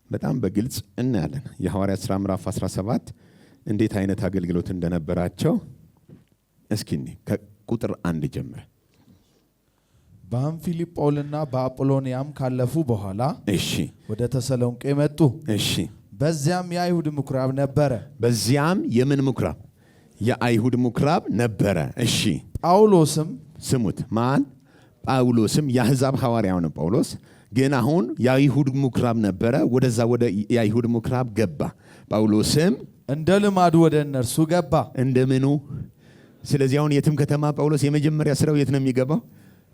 በጣም በግልጽ እናያለን። የሐዋርያት ሥራ ምዕራፍ 17 እንዴት አይነት አገልግሎት እንደነበራቸው እስኪ ከቁጥር 1 ጀምረ። በአምፊሊጶልና በአጶሎንያም ካለፉ በኋላ እሺ ወደ ተሰሎንቄ መጡ። እሺ በዚያም የአይሁድ ምኩራብ ነበረ። በዚያም የምን ምኩራብ? የአይሁድ ምኩራብ ነበረ። እሺ ጳውሎስም ስሙት፣ ማን? ጳውሎስም የአሕዛብ ሐዋርያው ነው ጳውሎስ። ግን አሁን የአይሁድ ምኩራብ ነበረ። ወደዛ ወደ የአይሁድ ምኩራብ ገባ። ጳውሎስም እንደ ልማዱ ወደ እነርሱ ገባ። እንደምኑ? ስለዚህ አሁን የትም ከተማ ጳውሎስ የመጀመሪያ ስራው የት ነው የሚገባው?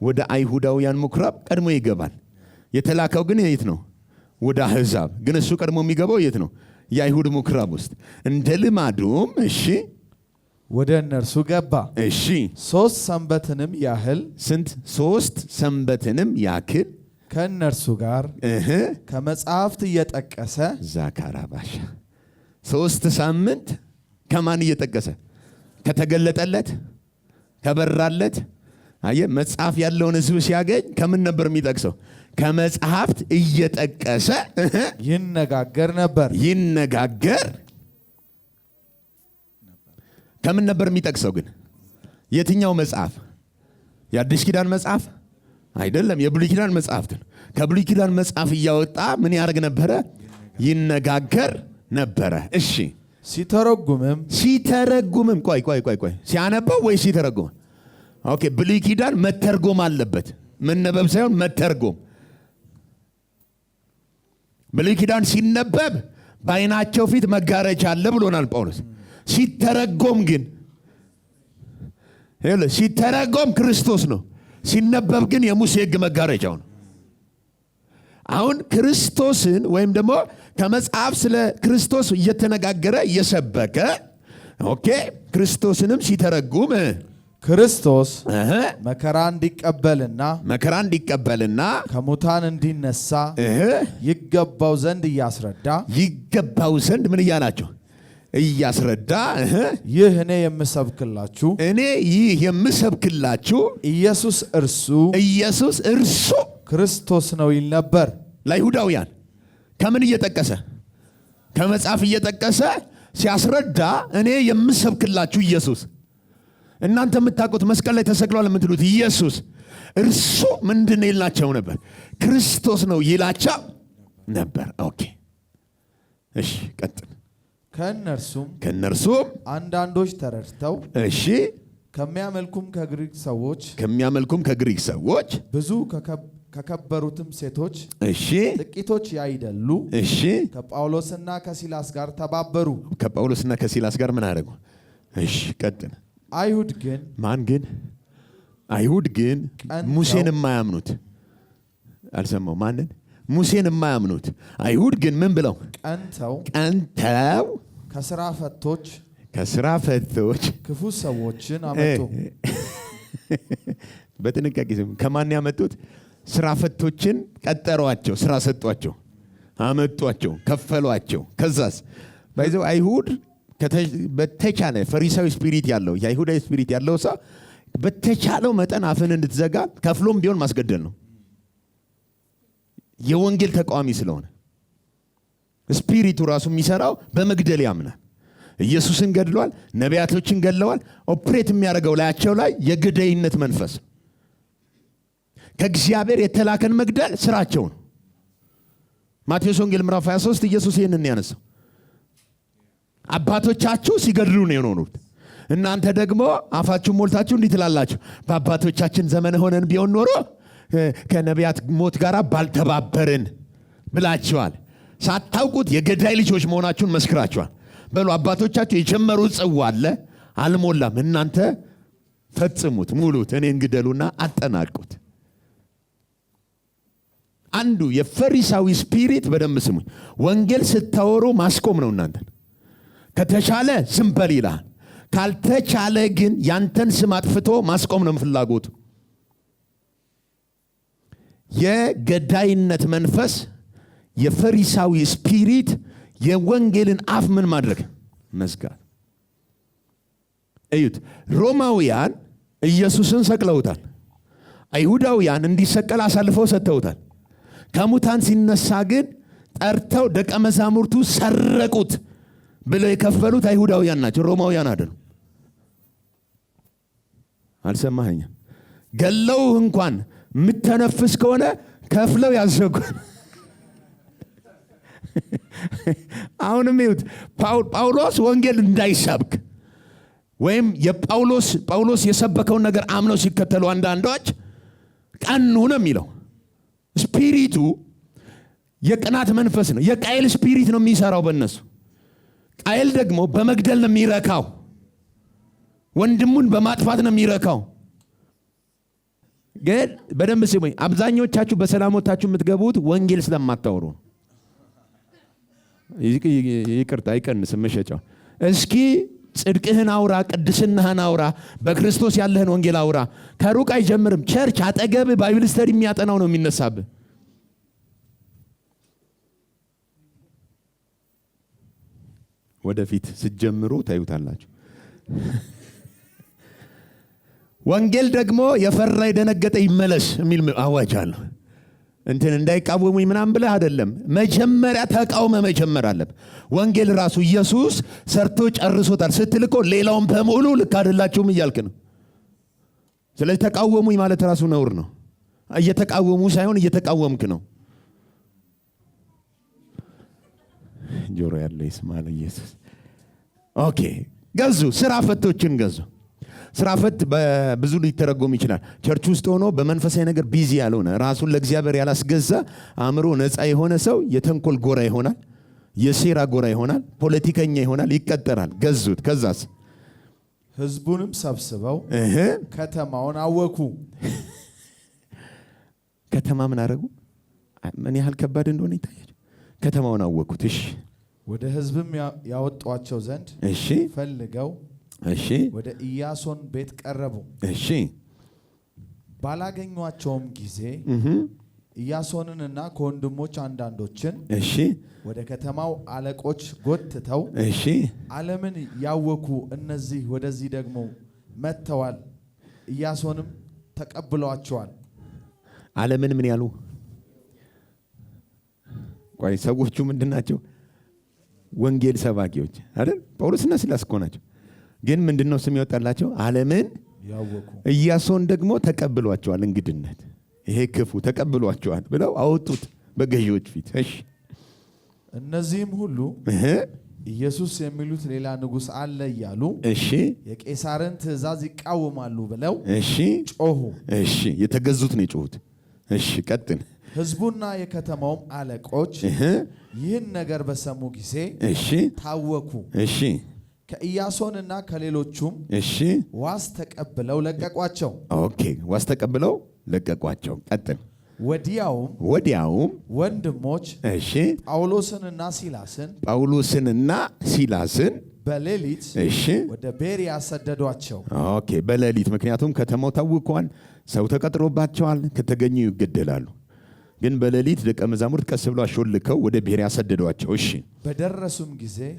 ወደ አይሁዳውያን ምኩራብ ቀድሞ ይገባል። የተላከው ግን የት ነው? ወደ አሕዛብ። ግን እሱ ቀድሞ የሚገባው የት ነው? የአይሁድ ምኩራብ ውስጥ። እንደ ልማዱም እሺ ወደ እነርሱ ገባ። እሺ 3 ሰንበትንም ያህል ስንት? 3 ሰንበትንም ያክል ከእነርሱ ጋር ከመጽሐፍት እየጠቀሰ ዛካራባሻ 3 ሳምንት ከማን እየጠቀሰ? ከተገለጠለት ከበራለት። አየ መጽሐፍ ያለውን ሕዝብ ሲያገኝ ከምን ነበር የሚጠቅሰው? ከመጽሐፍት እየጠቀሰ ይነጋገር ነበር። ከምን ነበር የሚጠቅሰው ግን? የትኛው መጽሐፍ? የአዲስ ኪዳን መጽሐፍ አይደለም፣ የብሉይ ኪዳን መጽሐፍትን። ከብሉይ ኪዳን መጽሐፍ እያወጣ ምን ያደርግ ነበረ? ይነጋገር ነበረ። እሺ ሲተረጉምም ቆይ ሲያነበው ወይ ሲተረጉም? ኦኬ ብሉይ ኪዳን መተርጎም አለበት፣ መነበብ ሳይሆን መተርጎም። ብሉይ ኪዳን ሲነበብ በዓይናቸው ፊት መጋረጃ አለ ብሎናል ጳውሎስ። ሲተረጎም ግን ሲተረጎም ክርስቶስ ነው፣ ሲነበብ ግን የሙሴ ሕግ መጋረጃው ነው። አሁን ክርስቶስን ወይም ደግሞ ከመጽሐፍ ስለ ክርስቶስ እየተነጋገረ እየሰበከ ኦኬ ክርስቶስንም ሲተረጉም ክርስቶስ መከራ እንዲቀበልና ከሙታን እንዲነሳ ይገባው ዘንድ ምን እያላቸው እያስረዳ ይህ እኔ የምሰብክላችሁ ኢየሱስ እርሱ ክርስቶስ ነው ይል ነበር። ለአይሁዳውያን ከምን እየጠቀሰ? ከመጽሐፍ እየጠቀሰ ሲያስረዳ እኔ የምሰብክላችሁ ኢየሱስ፣ እናንተ የምታውቁት መስቀል ላይ ተሰቅሏል የምትሉት ኢየሱስ እርሱ ምንድን ይላቸው ነበር? ክርስቶስ ነው ይላቸው ነበር። ኦኬ እሺ ቀጥል። ከእነርሱም አንዳንዶች ተረድተው እሺ ከሚያመልኩም ከግሪክ ሰዎች ብዙ ከከበሩትም ሴቶች እሺ ጥቂቶች ያይደሉ እሺ ከጳውሎስና ከሲላስ ጋር ተባበሩ። ከጳውሎስና ከሲላስ ጋር ምን አደረጉ? እሺ ቀጥል። አይሁድ ግን ማን ግን? አይሁድ ግን ሙሴን የማያምኑት አልሰማው። ማንን? ሙሴን የማያምኑት አይሁድ ግን ምን ብለው? ቀንተው ከስራ ፈቶች ክፉ ሰዎችን አመጡ። በጥንቃቄ ከማን ያመጡት? ስራ ፈቶችን ቀጠሯቸው፣ ስራ ሰጧቸው፣ አመጧቸው፣ ከፈሏቸው። ከዛስ ባይዘው አይሁድ በተቻለ ፈሪሳዊ ስፒሪት ያለው የአይሁዳዊ ስፒሪት ያለው ሰው በተቻለው መጠን አፍን እንድትዘጋ ከፍሎም ቢሆን ማስገደል ነው። የወንጌል ተቃዋሚ ስለሆነ ስፒሪቱ ራሱ የሚሰራው በመግደል ያምናል። ኢየሱስን ገድሏል፣ ነቢያቶችን ገድለዋል። ኦፕሬት የሚያደርገው ላያቸው ላይ የግደይነት መንፈስ፣ ከእግዚአብሔር የተላከን መግደል ስራቸው ነው። ማቴዎስ ወንጌል ምዕራፍ 23 ኢየሱስ ይህንን ያነሳው አባቶቻችሁ ሲገድሉ ነው የኖሩት። እናንተ ደግሞ አፋችሁን ሞልታችሁ እንዲህ ትላላችሁ፣ በአባቶቻችን ዘመን ሆነን ቢሆን ኖሮ ከነቢያት ሞት ጋር ባልተባበርን ብላችኋል። ሳታውቁት የገዳይ ልጆች መሆናችሁን መስክራችኋል። በሉ አባቶቻችሁ የጀመሩት ጽዋ አለ፣ አልሞላም። እናንተ ፈጽሙት፣ ሙሉት፣ እኔን ግደሉና አጠናቁት። አንዱ የፈሪሳዊ ስፒሪት በደንብ ስሙኝ። ወንጌል ስታወሩ ማስቆም ነው እናንተን። ከተቻለ ዝም በል ይልሃል። ካልተቻለ ግን ያንተን ስም አጥፍቶ ማስቆም ነው ፍላጎቱ። የገዳይነት መንፈስ፣ የፈሪሳዊ ስፒሪት የወንጌልን አፍ ምን ማድረግ? መዝጋት። እዩት፣ ሮማውያን ኢየሱስን ሰቅለውታል። አይሁዳውያን እንዲሰቀል አሳልፈው ሰጥተውታል። ከሙታን ሲነሳ ግን ጠርተው ደቀ መዛሙርቱ ሰረቁት ብለው የከፈሉት አይሁዳውያን ናቸው፣ ሮማውያን አይደሉም። አልሰማኸኝ? ገለው እንኳን የምተነፍስ ከሆነ ከፍለው ያዘጉን። አሁንም ይሁት ጳውሎስ ወንጌል እንዳይሰብክ ወይም ጳውሎስ የሰበከውን ነገር አምነው ሲከተሉ አንዳንዶች ቀኑ ነው የሚለው። ስፒሪቱ የቅናት መንፈስ ነው። የቃየል ስፒሪት ነው የሚሰራው በእነሱ። ቃየል ደግሞ በመግደል ነው የሚረካው፣ ወንድሙን በማጥፋት ነው የሚረካው። ግን በደንብ ስሙኝ፣ አብዛኞቻችሁ በሰላሞታችሁ የምትገቡት ወንጌል ስለማታወሩ ነው። ይቅርታ አይቀንስም መሸጫው። እስኪ ጽድቅህን አውራ፣ ቅድስናህን አውራ፣ በክርስቶስ ያለህን ወንጌል አውራ። ከሩቅ አይጀምርም። ቸርች አጠገብ ባይብል ስተዲ የሚያጠናው ነው የሚነሳብህ። ወደፊት ስትጀምሩ ታዩታላችሁ። ወንጌል ደግሞ የፈራ የደነገጠ ይመለስ የሚል አዋጅ አለ። እንትን እንዳይቃወሙኝ ምናምን ብለህ አይደለም። መጀመሪያ ተቃውመ መጀመር አለብህ። ወንጌል ራሱ ኢየሱስ ሰርቶ ጨርሶታል ስትል እኮ ሌላውን በሙሉ ልክ አይደላችሁም እያልክ ነው። ስለዚህ ተቃወሙኝ ማለት ራሱ ነውር ነው። እየተቃወሙ ሳይሆን እየተቃወምክ ነው። ጆሮ ያለው ይስማ ለኢየሱስ። ኦኬ፣ ገዙ። ስራ ፈቶችን ገዙ። ስራ ፈት በብዙ ሊተረጎም ይችላል። ቸርች ውስጥ ሆኖ በመንፈሳዊ ነገር ቢዚ ያልሆነ ራሱን ለእግዚአብሔር ያላስገዛ አእምሮ ነፃ የሆነ ሰው የተንኮል ጎራ ይሆናል፣ የሴራ ጎራ ይሆናል፣ ፖለቲከኛ ይሆናል፣ ይቀጠራል። ገዙት። ከዛስ ህዝቡንም ሰብስበው ከተማውን አወኩ። ከተማ ምን አደረጉ? ምን ያህል ከባድ እንደሆነ ይታያል። ከተማውን አወኩት። እሺ፣ ወደ ህዝብም ያወጧቸው ዘንድ እሺ ፈልገው እሺ ወደ ኢያሶን ቤት ቀረቡ። እሺ፣ ባላገኟቸውም ጊዜ ኢያሶንንና ከወንድሞች አንዳንዶችን እሺ ወደ ከተማው አለቆች ጎትተው እሺ፣ ዓለምን ያወኩ እነዚህ ወደዚህ ደግሞ መጥተዋል፣ ኢያሶንም ተቀብሏቸዋል። ዓለምን ምን ያሉ? ቆይ ሰዎቹ ምንድናቸው? ወንጌል ሰባኪዎች አይደል? ጳውሎስና ሲላስ እኮ ናቸው። ግን ምንድነው ስም ይወጣላቸው? ዓለምን ያወኩ። ኢያሶን ደግሞ ተቀብሏቸዋል። እንግድነት ይሄ ክፉ ተቀብሏቸዋል ብለው አወጡት በገዢዎች ፊት። እሺ፣ እነዚህም ሁሉ ኢየሱስ የሚሉት ሌላ ንጉሥ አለ እያሉ እሺ የቄሳርን ትእዛዝ ይቃወማሉ ብለው እሺ ጮሁ። እሺ፣ የተገዙት ነው የጮሁት። እሺ፣ ቀጥል። ሕዝቡና የከተማውም አለቆች ይህን ነገር በሰሙ ጊዜ እሺ ታወኩ። እሺ፣ ከኢያሶንና ከሌሎቹም እሺ ዋስ ተቀብለው ለቀቋቸው። ኦኬ፣ ዋስ ተቀብለው ለቀቋቸው። ቀጥል። ወዲያውም ወንድሞች እሺ ጳውሎስንና ሲላስን በሌሊት እሺ ወደ ቤርያ ሰደዷቸው። ኦኬ፣ በሌሊት ምክንያቱም ከተማው ታውቋል፣ ሰው ተቀጥሮባቸዋል፣ ከተገኙ ይገደላሉ። ግን በሌሊት ደቀ መዛሙርት ቀስ ብለው አሾልከው ወደ ቤርያ ሰደዷቸው። እሺ፣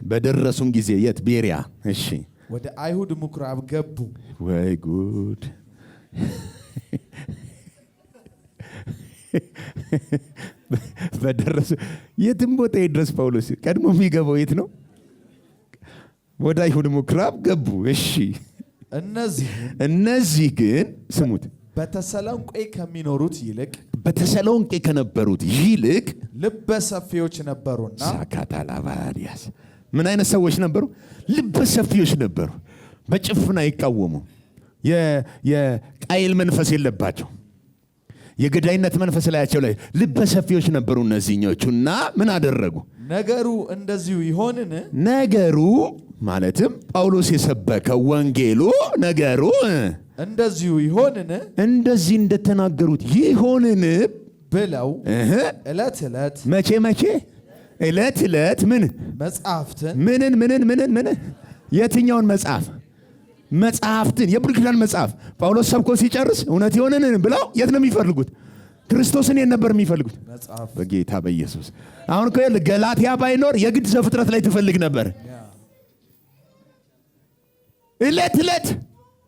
በደረሱም ጊዜ የት? ቤርያ። እሺ፣ ወደ አይሁድ ምኩራብ ገቡ። ወይ ጉድ! በደረሱ የትም ቦታ ይድረስ ጳውሎስ ቀድሞ የሚገባው የት ነው? ወደ አይሁድ ምኩራብ ገቡ። እሺ፣ እነዚህ ግን ስሙት፣ በተሰሎንቄ ከሚኖሩት ይልቅ በተሰሎንቄ ከነበሩት ይልቅ ልበ ሰፊዎች ነበሩና ሳካታላባዲያስ ምን አይነት ሰዎች ነበሩ? ልበ ሰፊዎች ነበሩ። በጭፍን አይቃወሙ። የቃይል መንፈስ የለባቸው። የገዳይነት መንፈስ ላያቸው ላይ ልበ ሰፊዎች ነበሩ እነዚህኞቹና ምን አደረጉ? ነገሩ እንደዚሁ ይሆንን? ነገሩ ማለትም ጳውሎስ የሰበከው ወንጌሉ ነገሩ እንደዚሁ ይሆንን? እንደዚህ እንደተናገሩት ይሆንን ብለው ዕለት ዕለት መቼ ዕለት ምን መጽሐፍትን ምን የትኛውን መጽሐፍትን የብሉይ ኪዳን መጽሐፍ ጳውሎስ ሰብኮ ሲጨርስ እውነት ይሆንን ብለው የት ነው የሚፈልጉት? ክርስቶስን የት ነበር የሚፈልጉት? መጽሐፍ። በጌታ በኢየሱስ። አሁን እኮ ገላትያ ባይኖር የግድ ዘፍጥረት ላይ ትፈልግ ነበር። ዕለት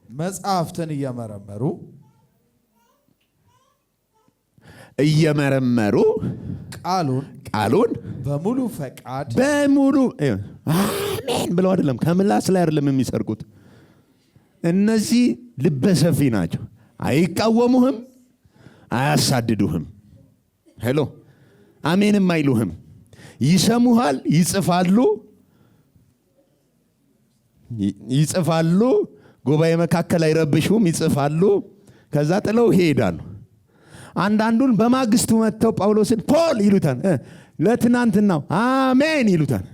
መጽሐፍትን እየመረመሩ ቃሉን በሙሉ ፈቃድ አሜን ብለው አይደለም፣ ከምላስ ላይ አይደለም የሚሰርቁት። እነዚህ ልበሰፊ ናቸው። አይቃወሙህም፣ አያሳድዱህም። ሄሎ አሜንም አይሉህም። ይሰሙሃል፣ ይጽፋሉ። ጉባኤ መካከል አይረብሹም፣ ይጽፋሉ። ከዛ ጥለው ይሄዳሉ። አንዳንዱን በማግስቱ መጥተው ጳውሎስን ፖል ይሉታል። ለትናንትናው አሜን ይሉታል።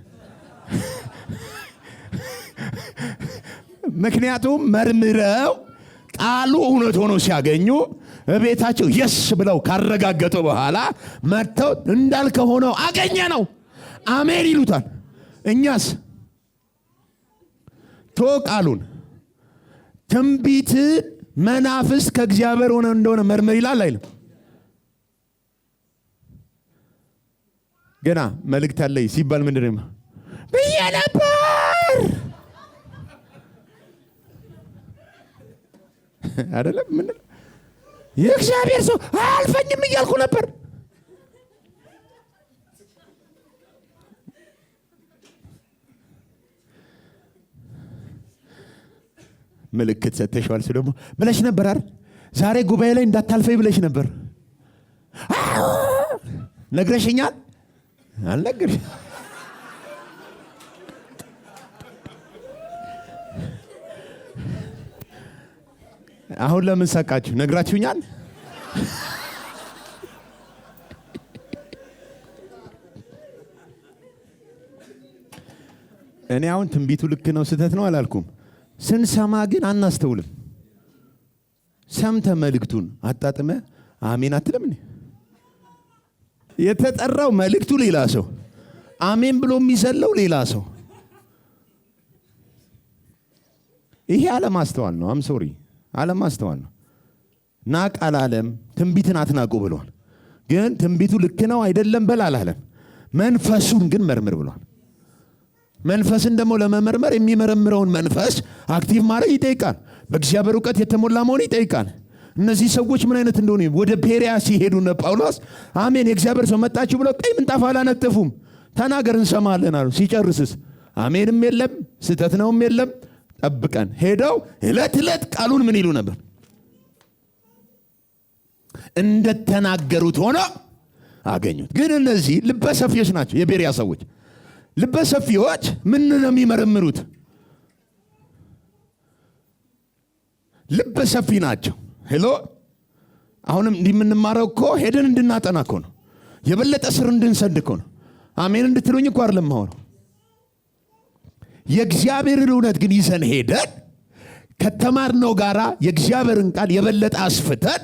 ምክንያቱም መርምረው ቃሉ እውነት ሆኖ ሲያገኙ ቤታቸው የስ ብለው ካረጋገጡ በኋላ መጥተው እንዳልከ ሆነው አገኘ ነው አሜን ይሉታል። እኛስ ቃሉን ትንቢት መናፍስት ከእግዚአብሔር ሆነ እንደሆነ መርምር ይላል አይልም? ገና መልእክት አለኝ ሲባል ምንድነው ብዬ ነበር አይደለም? ምን የእግዚአብሔር ሰው አልፈኝም እያልኩ ነበር። ምልክት ሰተሽዋል ደግሞ ብለሽ ነበር አይደል? ዛሬ ጉባኤ ላይ እንዳታልፈኝ ብለሽ ነበር። ነግረሽኛል? አልነግርሽ። አሁን ለምን ሳቃችሁ? ነግራችሁኛል? እኔ አሁን ትንቢቱ ልክ ነው ስህተት ነው አላልኩም። ስንሰማ ግን አናስተውልም። ሰምተ መልእክቱን አጣጥመ አሜን አትልም። የተጠራው መልእክቱ ሌላ ሰው፣ አሜን ብሎ የሚዘለው ሌላ ሰው። ይሄ አለማስተዋል ነው። ሶሪ አለማስተዋል ነው። ናቅ አላለም። ትንቢትን አትናቁ ብሏል። ግን ትንቢቱ ልክ ነው አይደለም በል አላለም። መንፈሱን ግን መርምር ብሏል። መንፈስን ደግሞ ለመመርመር የሚመረምረውን መንፈስ አክቲቭ ማድረግ ይጠይቃል። በእግዚአብሔር እውቀት የተሞላ መሆን ይጠይቃል። እነዚህ ሰዎች ምን አይነት እንደሆነ ወደ ቤሪያ ሲሄዱ ነው ጳውሎስ አሜን የእግዚአብሔር ሰው መጣችሁ ብለው ቀይ ምንጣፍ አላነጠፉም። ተናገር እንሰማለን አሉ። ሲጨርስስ አሜንም የለም ስህተት ነውም የለም። ጠብቀን ሄደው ዕለት ቃሉን ምን ይሉ ነበር? እንደተናገሩት ሆኖ አገኙት። ግን እነዚህ ልበሰፊዎች ናቸው። የቤሪያ ሰዎች ልበሰፊዎች ምን ነው የሚመረምሩት? ልበሰፊ ናቸው። ሄሎ አሁንም እንደምንማረው እኮ ሄደን እንድናጠና እኮ ነው። የበለጠ ስር እንድንሰድ እኮ ነው። አሜን እንድትሉኝ እኮ አይደለም ማወራው። የእግዚአብሔርን እውነት ግን ይዘን ሄደን ከተማርነው ጋራ የእግዚአብሔርን ቃል የበለጠ አስፍተን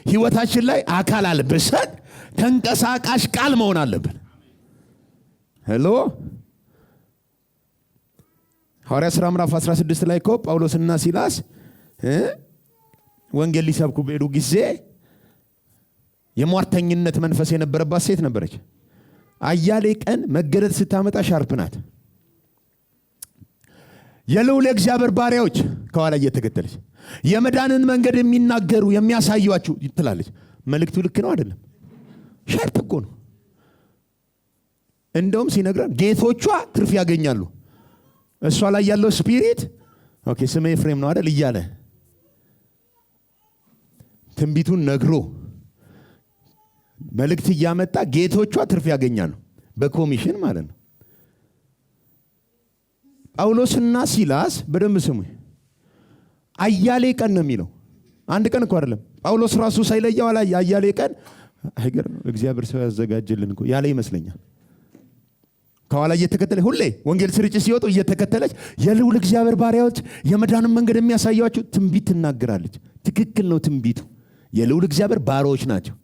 ህይወታችን ላይ አካል አልብሰን ተንቀሳቃሽ ቃል መሆን አለብን። ሄሎ ሐዋርያ ሥራ ምዕራፍ 16 ላይ እኮ ጳውሎስና ሲላስ ወንጌል ሊሰብኩ በሄዱ ጊዜ የሟርተኝነት መንፈስ የነበረባት ሴት ነበረች። አያሌ ቀን መገለጥ ስታመጣ ሻርፕ ናት። የልዑል የእግዚአብሔር ባሪያዎች ከኋላ እየተከተለች የመዳንን መንገድ የሚናገሩ የሚያሳዩአችሁ ትላለች። መልእክቱ ልክ ነው አይደለም? ሻርፕ እኮ ነው። እንደውም ሲነግረን ጌቶቿ ትርፍ ያገኛሉ። እሷ ላይ ያለው ስፒሪት ኦኬ ስሜ ኤፍሬም ነው አይደል እያለ ትንቢቱን ነግሮ መልእክት እያመጣ ጌቶቿ ትርፍ ያገኛሉ። በኮሚሽን ማለት ነው። ጳውሎስና ሲላስ በደንብ ስሙ፣ አያሌ ቀን ነው የሚለው። አንድ ቀን እኮ አይደለም። ጳውሎስ ራሱ ሳይለየው አያሌ ቀን። አይገርም? እግዚአብሔር ሰው ያዘጋጀልን እኮ ያለ ይመስለኛል። ከኋላ እየተከተለች ሁሌ ወንጌል ስርጭት ሲወጡ እየተከተለች የልዑል እግዚአብሔር ባሪያዎች የመዳንን መንገድ የሚያሳያችሁ ትንቢት ትናገራለች። ትክክል ነው ትንቢቱ። የልዑል እግዚአብሔር ባሪያዎች ናቸው፣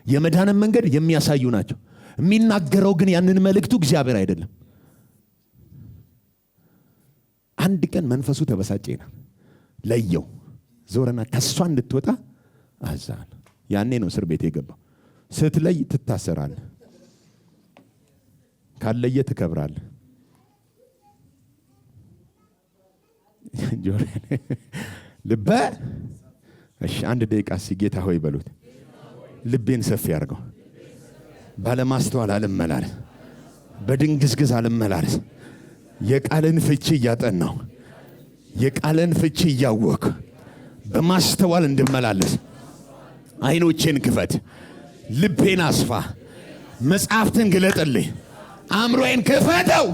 የመዳንን መንገድ የሚያሳዩ ናቸው። የሚናገረው ግን ያንን መልእክቱ እግዚአብሔር አይደለም። አንድ ቀን መንፈሱ ተበሳጨ ይላል። ለየው፣ ዞረና ከሷ እንድትወጣ አዛል። ያኔ ነው እስር ቤት የገባው። ስትለይ ትታሰራለህ፣ ካለየ ትከብራለህ። ልበ እሺ፣ አንድ ደቂቃ ጌታ ሆይ በሉት። ልቤን ሰፊ አድርገው። ባለማስተዋል አልመላለስ፣ በድንግዝግዝ አልመላለስ። የቃልን ፍቺ እያጠናው፣ የቃልን ፍቺ እያወቅ በማስተዋል እንድመላለስ አይኖቼን ክፈት፣ ልቤን አስፋ፣ መጽሐፍትን ግለጥልኝ፣ አእምሮዬን ክፈተው።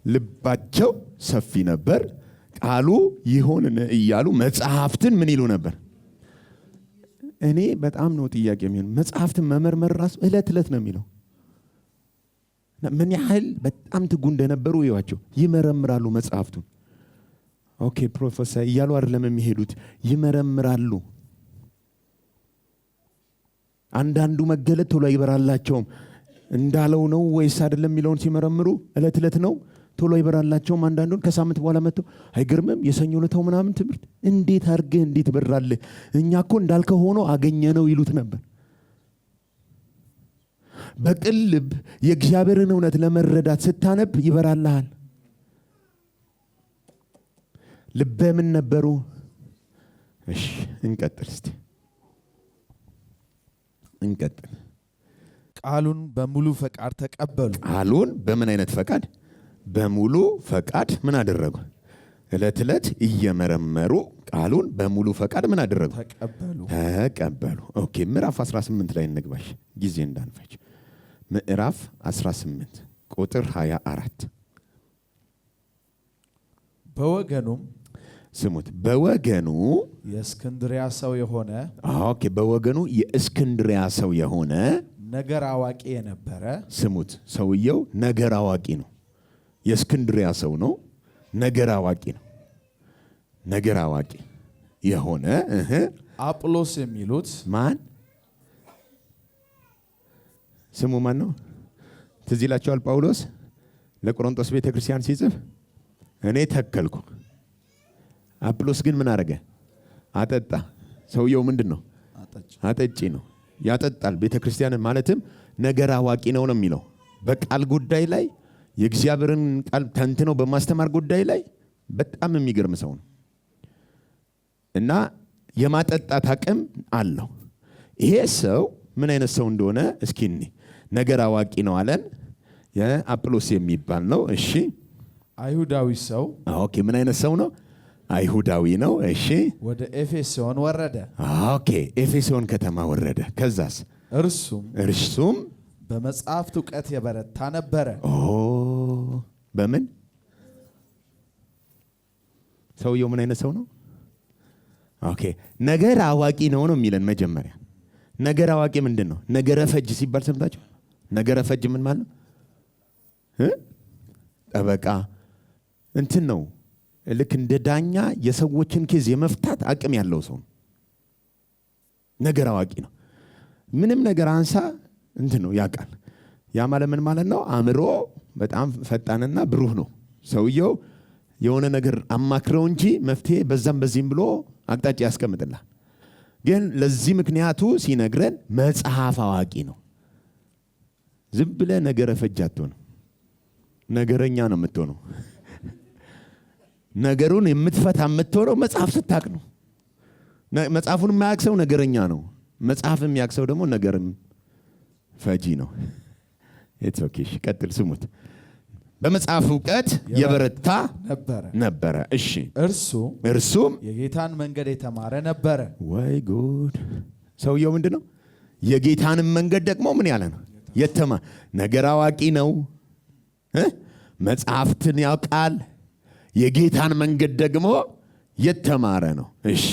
ልባቸው ሰፊ ነበር፣ ቃሉ ይሆን እያሉ መጽሐፍትን ምን ይሉ ነበር? እኔ በጣም ነው ጥያቄ የሚሆን። መጽሐፍትን መመርመር ራሱ ዕለት ዕለት ነው የሚለው። ምን ያህል በጣም ትጉ እንደነበሩ ይዋቸው። ይመረምራሉ መጽሐፍቱን። ኦኬ ፕሮፌሰር እያሉ አይደለም የሚሄዱት፣ ይመረምራሉ። አንዳንዱ መገለጥ ቶሎ አይበራላቸውም። እንዳለው ነው ወይስ አይደለም የሚለውን ሲመረምሩ ዕለት ዕለት ነው ቶሎ አይበራላቸውም። አንዳንዱን ከሳምንት በኋላ መጥተው አይገርምም የሰኞ ዕለታው ምናምን ትምህርት እንዴት አድርገህ እንዴት በራልህ፣ እኛ እኮ እንዳልከው ሆኖ አገኘነው ይሉት ነበር። በቅን ልብ የእግዚአብሔርን እውነት ለመረዳት ስታነብ ይበራልሃል። ልበ ምን ነበሩ? እሺ እንቀጥል እስቲ እንቀጥል። ቃሉን በሙሉ ፈቃድ ተቀበሉ። ቃሉን በምን አይነት ፈቃድ? በሙሉ ፈቃድ ምን አደረጉ? ዕለት ዕለት እየመረመሩ ቃሉን በሙሉ ፈቃድ ምን አደረጉ? ተቀበሉ። ኦኬ ምዕራፍ 18 ላይ እንግባሽ ጊዜ እንዳንፈጅ። ምዕራፍ 18 ቁጥር 24 በወገኑም ስሙት፣ በወገኑ የእስክንድሪያ ሰው የሆነ ኦኬ፣ በወገኑ የእስክንድሪያ ሰው የሆነ ነገር አዋቂ የነበረ ስሙት፣ ሰውየው ነገር አዋቂ ነው። የእስክንድሪያ ሰው ነው፣ ነገር አዋቂ ነው። ነገር አዋቂ የሆነ አጵሎስ የሚሉት ማን? ስሙ ማን ነው? ትዝ ይላችኋል ጳውሎስ ለቆሮንቶስ ቤተክርስቲያን ሲጽፍ እኔ ተከልኩ፣ አጵሎስ ግን ምን አረገ? አጠጣ። ሰውየው ምንድን ነው? አጠጪ ነው። ያጠጣል ቤተክርስቲያንን። ማለትም ነገር አዋቂ ነው ነው የሚለው። በቃል ጉዳይ ላይ የእግዚአብሔርን ቃል ተንትነው በማስተማር ጉዳይ ላይ በጣም የሚገርም ሰው ነው እና የማጠጣት አቅም አለው። ይሄ ሰው ምን አይነት ሰው እንደሆነ እስኪ እኔ ነገር አዋቂ ነው አለን። የአጵሎስ የሚባል ነው። እሺ አይሁዳዊ ሰው። ኦኬ ምን አይነት ሰው ነው? አይሁዳዊ ነው። እሺ ወደ ኤፌሶን ወረደ። ኦኬ ኤፌሶን ከተማ ወረደ። ከዛስ? እርሱም በመጽሐፍት ዕውቀት የበረታ ነበረ። በምን? ሰውየው ምን አይነት ሰው ነው? ኦኬ ነገር አዋቂ ነው ነው የሚለን መጀመሪያ። ነገር አዋቂ ምንድን ነው? ነገረ ፈጅ ሲባል ሰምታችሁ? ነገረ ፈጅ ምን ማለት ነው? ጠበቃ እንትን ነው። ልክ እንደ ዳኛ የሰዎችን ኬዝ የመፍታት አቅም ያለው ሰው ነገር አዋቂ ነው። ምንም ነገር አንሳ እንትን ነው ያውቃል። ያ ማለት ምን ማለት ነው? አእምሮ በጣም ፈጣንና ብሩህ ነው ሰውየው። የሆነ ነገር አማክረው እንጂ መፍትሄ በዛም በዚህም ብሎ አቅጣጫ ያስቀምጥላል። ግን ለዚህ ምክንያቱ ሲነግረን መጽሐፍ አዋቂ ነው። ዝም ብለህ ነገረ ፈጅ አትሆንም። ነገረኛ ነው የምትሆነው። ነገሩን የምትፈታ የምትሆነው መጽሐፍ ስታቅ ነው። መጽሐፉን የማያውቅ ሰው ነገረኛ ነው። መጽሐፍ የሚያውቅ ሰው ደግሞ ነገርም ፈጂ ነው። እሺ ቀጥል፣ ስሙት። በመጽሐፍ ዕውቀት የበረታ ነበረ። እሺ እርሱም የጌታን መንገድ የተማረ ነበረ። ወይ ጉድ! ሰውየው ምንድን ነው? የጌታንም መንገድ ደግሞ ምን ያለ ነው? ነገር አዋቂ ነው። መጽሐፍትን ያውቃል፣ የጌታን መንገድ ደግሞ የተማረ ነው። እሺ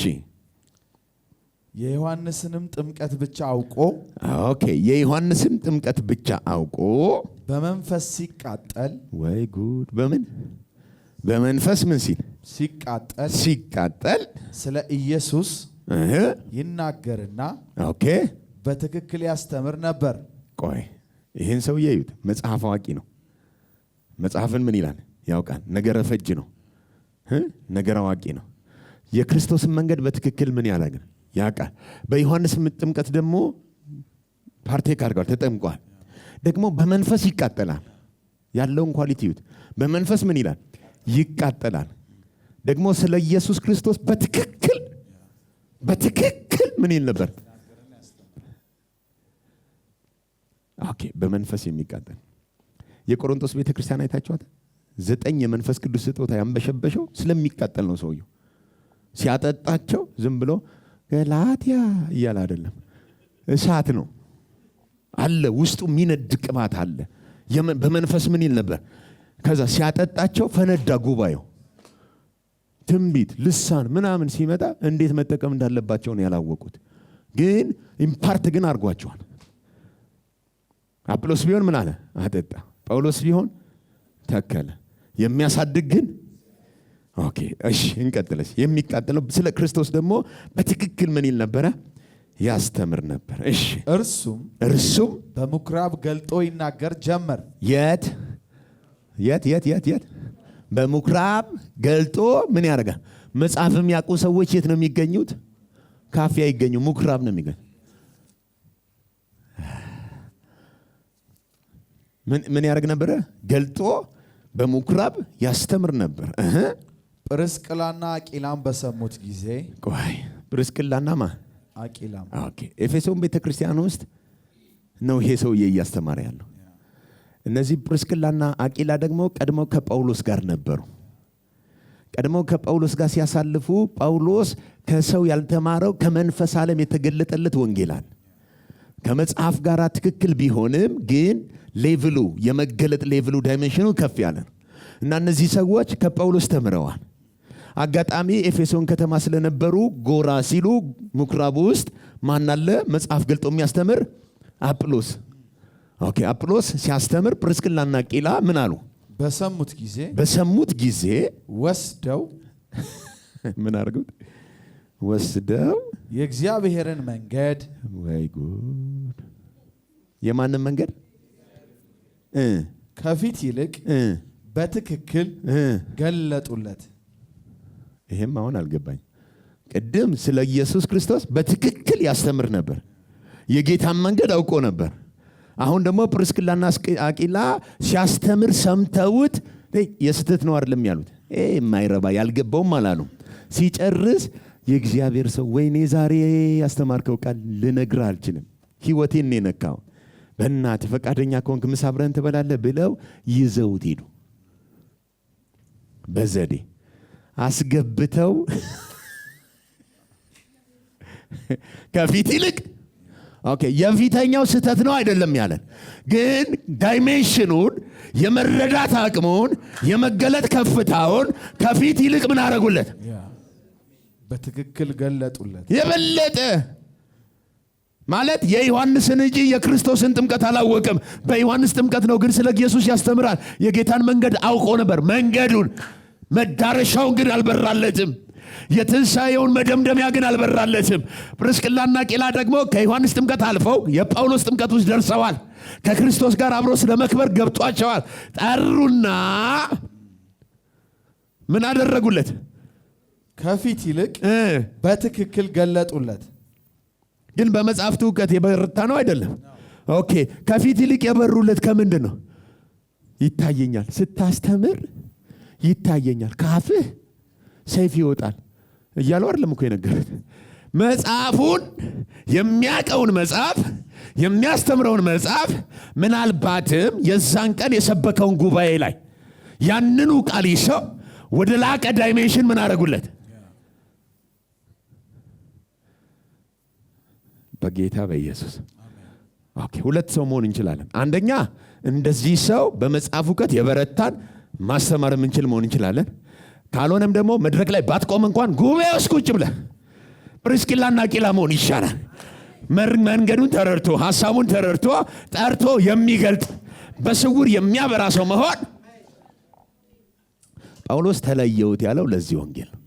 የዮሐንስንም ጥምቀት ብቻ አውቆ የዮሐንስን ጥምቀት ብቻ አውቆ በመንፈስ ሲቃጠል ወይ ጉድ! በመንፈስ ምን ሲቃጠል ስለ ኢየሱስ ይናገርና በትክክል ያስተምር ነበር። ቆይ ይህን ሰውዬ እዩት። መጽሐፍ አዋቂ ነው። መጽሐፍን ምን ይላል? ያውቃል። ነገረ ፈጅ ነው። ነገር አዋቂ ነው። የክርስቶስን መንገድ በትክክል ምን ያላገ ያውቃል። በዮሐንስ ጥምቀት ደግሞ ፓርቴክ አድርጓል፣ ተጠምቋል። ደግሞ በመንፈስ ይቃጠላል። ያለውን ኳሊቲ እዩት። በመንፈስ ምን ይላል? ይቃጠላል። ደግሞ ስለ ኢየሱስ ክርስቶስ በትክክል ምን ይል ነበር? በመንፈስ የሚቃጠል የቆሮንቶስ ቤተክርስቲያን አይታችኋት? 9 የመንፈስ ቅዱስ ስጦታ ያንበሸበሸው ስለሚቃጠል ነው። ሰውየው ሲያጠጣቸው ዝም ብሎ ገላትያ እያለ አይደለም፣ እሳት ነው አለ ውስጡ የሚነድ ቅባት አለ። በመንፈስ ምን ይል ነበር? ከዛ ሲያጠጣቸው ፈነዳ ጉባኤው። ትንቢት ልሳን ምናምን ሲመጣ እንዴት መጠቀም እንዳለባቸው ነው ያላወቁት። ግን ኢምፓርት ግን አድርጓቸዋል። አጵሎስ ቢሆን ምን አለ? አጠጣ። ጳውሎስ ቢሆን ተከለ። የሚያሳድግ ግን እሺ እንቀጥለሽ። የሚቃጠለው ስለ ክርስቶስ ደግሞ በትክክል ምን ይል ነበረ? ያስተምር ነበር። እሺ እርሱም በምኩራብ ገልጦ ይናገር ጀመር። የት በምኩራብ ገልጦ ምን ያደርጋል? መጽሐፍ የሚያውቁ ሰዎች የት ነው የሚገኙት? ካፌ አይገኙ፣ ምኩራብ ነው የሚገኙ። ምን ያደርግ ነበረ? ገልጦ በምኩራብ ያስተምር ነበር። ጵርስቅላና አቂላም በሰሙት ጊዜ ጵርስቅላና አቂላም ኤፌሶን ቤተክርስቲያን ውስጥ ነው ይሄ ሰውዬ እያስተማረ ያለው። እነዚህ ጵርስቅላና አቂላ ደግሞ ቀድመው ከጳውሎስ ጋር ነበሩ። ቀድመው ከጳውሎስ ጋር ሲያሳልፉ ጳውሎስ ከሰው ያልተማረው ከመንፈስ ዓለም የተገለጠለት ወንጌል አለ። ከመጽሐፍ ጋር ትክክል ቢሆንም ግን ሌቭሉ የመገለጥ ሌቭሉ ዳይሜንሽኑ ከፍ ያለ ነው እና እነዚህ ሰዎች ከጳውሎስ ተምረዋል። አጋጣሚ ኤፌሶን ከተማ ስለነበሩ ጎራ ሲሉ ምኩራቡ ውስጥ ማን አለ? መጽሐፍ ገልጦ የሚያስተምር አጵሎስ። አጵሎስ ሲያስተምር ጵርስቅላና አቂላ ምን አሉ? በሰሙት ጊዜ ወስደው ምን አድርገው? ወስደው የእግዚአብሔርን መንገድ ወይ ጉድ! የማንን መንገድ? ከፊት ይልቅ በትክክል ገለጡለት። ይሄም አሁን አልገባኝ። ቅድም ስለ ኢየሱስ ክርስቶስ በትክክል ያስተምር ነበር። የጌታን መንገድ አውቆ ነበር። አሁን ደግሞ ጵርስቅላና አቂላ ሲያስተምር ሰምተውት የስተት ነው አይደለም ያሉት። የማይረባ ያልገባውም አላሉ። ሲጨርስ የእግዚአብሔር ሰው ወይኔ ዛሬ ያስተማርከው ቃል ልነግርህ አልችልም፣ ህይወቴን ነው የነካው። በእናትህ ፈቃደኛ ከሆንክ ምሳ አብረን ትበላለህ ብለው ይዘውት ሄዱ። በዘዴ አስገብተው ከፊት ይልቅ የፊተኛው ስተት ነው አይደለም ያለን፣ ግን ዳይሜንሽኑን የመረዳት አቅሙን የመገለጥ ከፍታውን ከፊት ይልቅ ምን አረጉለት? በትክክል ገለጡለት። የበለጠ ማለት የዮሐንስን እንጂ የክርስቶስን ጥምቀት አላወቀም። በዮሐንስ ጥምቀት ነው ግን ስለ ኢየሱስ ያስተምራል። የጌታን መንገድ አውቆ ነበር። መንገዱን መዳረሻውን ግን አልበራለትም። የትንሣኤውን መደምደሚያ ግን አልበራለትም። ጵርስቅላና አቂላ ደግሞ ከዮሐንስ ጥምቀት አልፈው የጳውሎስ ጥምቀት ውስጥ ደርሰዋል። ከክርስቶስ ጋር አብሮ ስለመክበር ገብቷቸዋል። ጠሩና ምን አደረጉለት? ከፊት ይልቅ በትክክል ገለጡለት። ግን በመጽሐፍቱ እውቀት የበረታ ነው አይደለም። ከፊት ይልቅ የበሩለት ከምንድን ነው? ይታየኛል፣ ስታስተምር ይታየኛል፣ ካፍህ ሰይፍ ይወጣል እያለው አይደለም እኮ የነገሩት። መጽሐፉን የሚያቀውን መጽሐፍ የሚያስተምረውን መጽሐፍ ምናልባትም የዛን ቀን የሰበከውን ጉባኤ ላይ ያንኑ ቃል ይሰው ወደ ላቀ ዳይሜንሽን ምን አደረጉለት? በጌታ በኢየሱስ ኦኬ፣ ሁለት ሰው መሆን እንችላለን። አንደኛ እንደዚህ ሰው በመጽሐፍ እውቀት የበረታን ማስተማር የምንችል መሆን እንችላለን። ካልሆነም ደግሞ መድረክ ላይ ባትቆም እንኳን ጉባኤ ውስጥ ቁጭ ብለህ ፕሪስኪላና አቂላ መሆን ይሻላል። መንገዱን ተረድቶ ሐሳቡን ተረድቶ ጠርቶ የሚገልጥ በስውር የሚያበራ ሰው መሆን። ጳውሎስ ተለየውት ያለው ለዚህ ወንጌል ነው።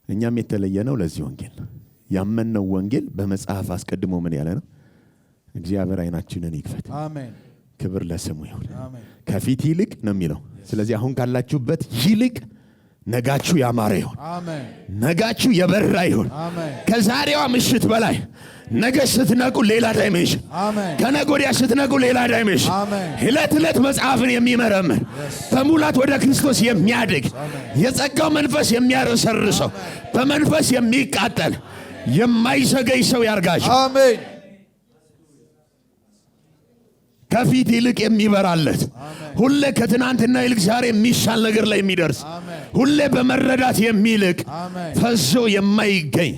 እኛም የተለየነው ለዚህ ወንጌል ነው። ያመንነው ወንጌል በመጽሐፍ አስቀድሞ ምን ያለ ነው? እግዚአብሔር ዓይናችንን ይክፈት። አሜን። ክብር ለስሙ ይሁን። አሜን። ከፊት ይልቅ ነው የሚለው። ስለዚህ አሁን ካላችሁበት ይልቅ ነጋችሁ ያማረ ይሁን። አሜን። ነጋችሁ የበራ ይሁን። አሜን። ከዛሬዋ ምሽት በላይ ነገ ስትነቁ ሌላ ዳይሜንሽን፣ ከነገ ወዲያ ስትነቁ ሌላ ዳይሜንሽን፣ ዕለት ዕለት መጽሐፍን የሚመረምር በሙላት ወደ ክርስቶስ የሚያድግ የጸጋው መንፈስ የሚያረሰርሰው በመንፈስ የሚቃጠል የማይዘገይ ሰው ያርጋችሁ። አሜን። ከፊት ይልቅ የሚበራለት ሁሌ ከትናንትና ይልቅ ዛሬ የሚሻል ነገር ላይ የሚደርስ ሁሌ በመረዳት የሚልቅ ፈዞ የማይገኝ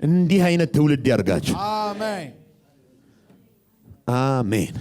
እንዲህ አይነት ትውልድ ያርጋችሁ። አሜን።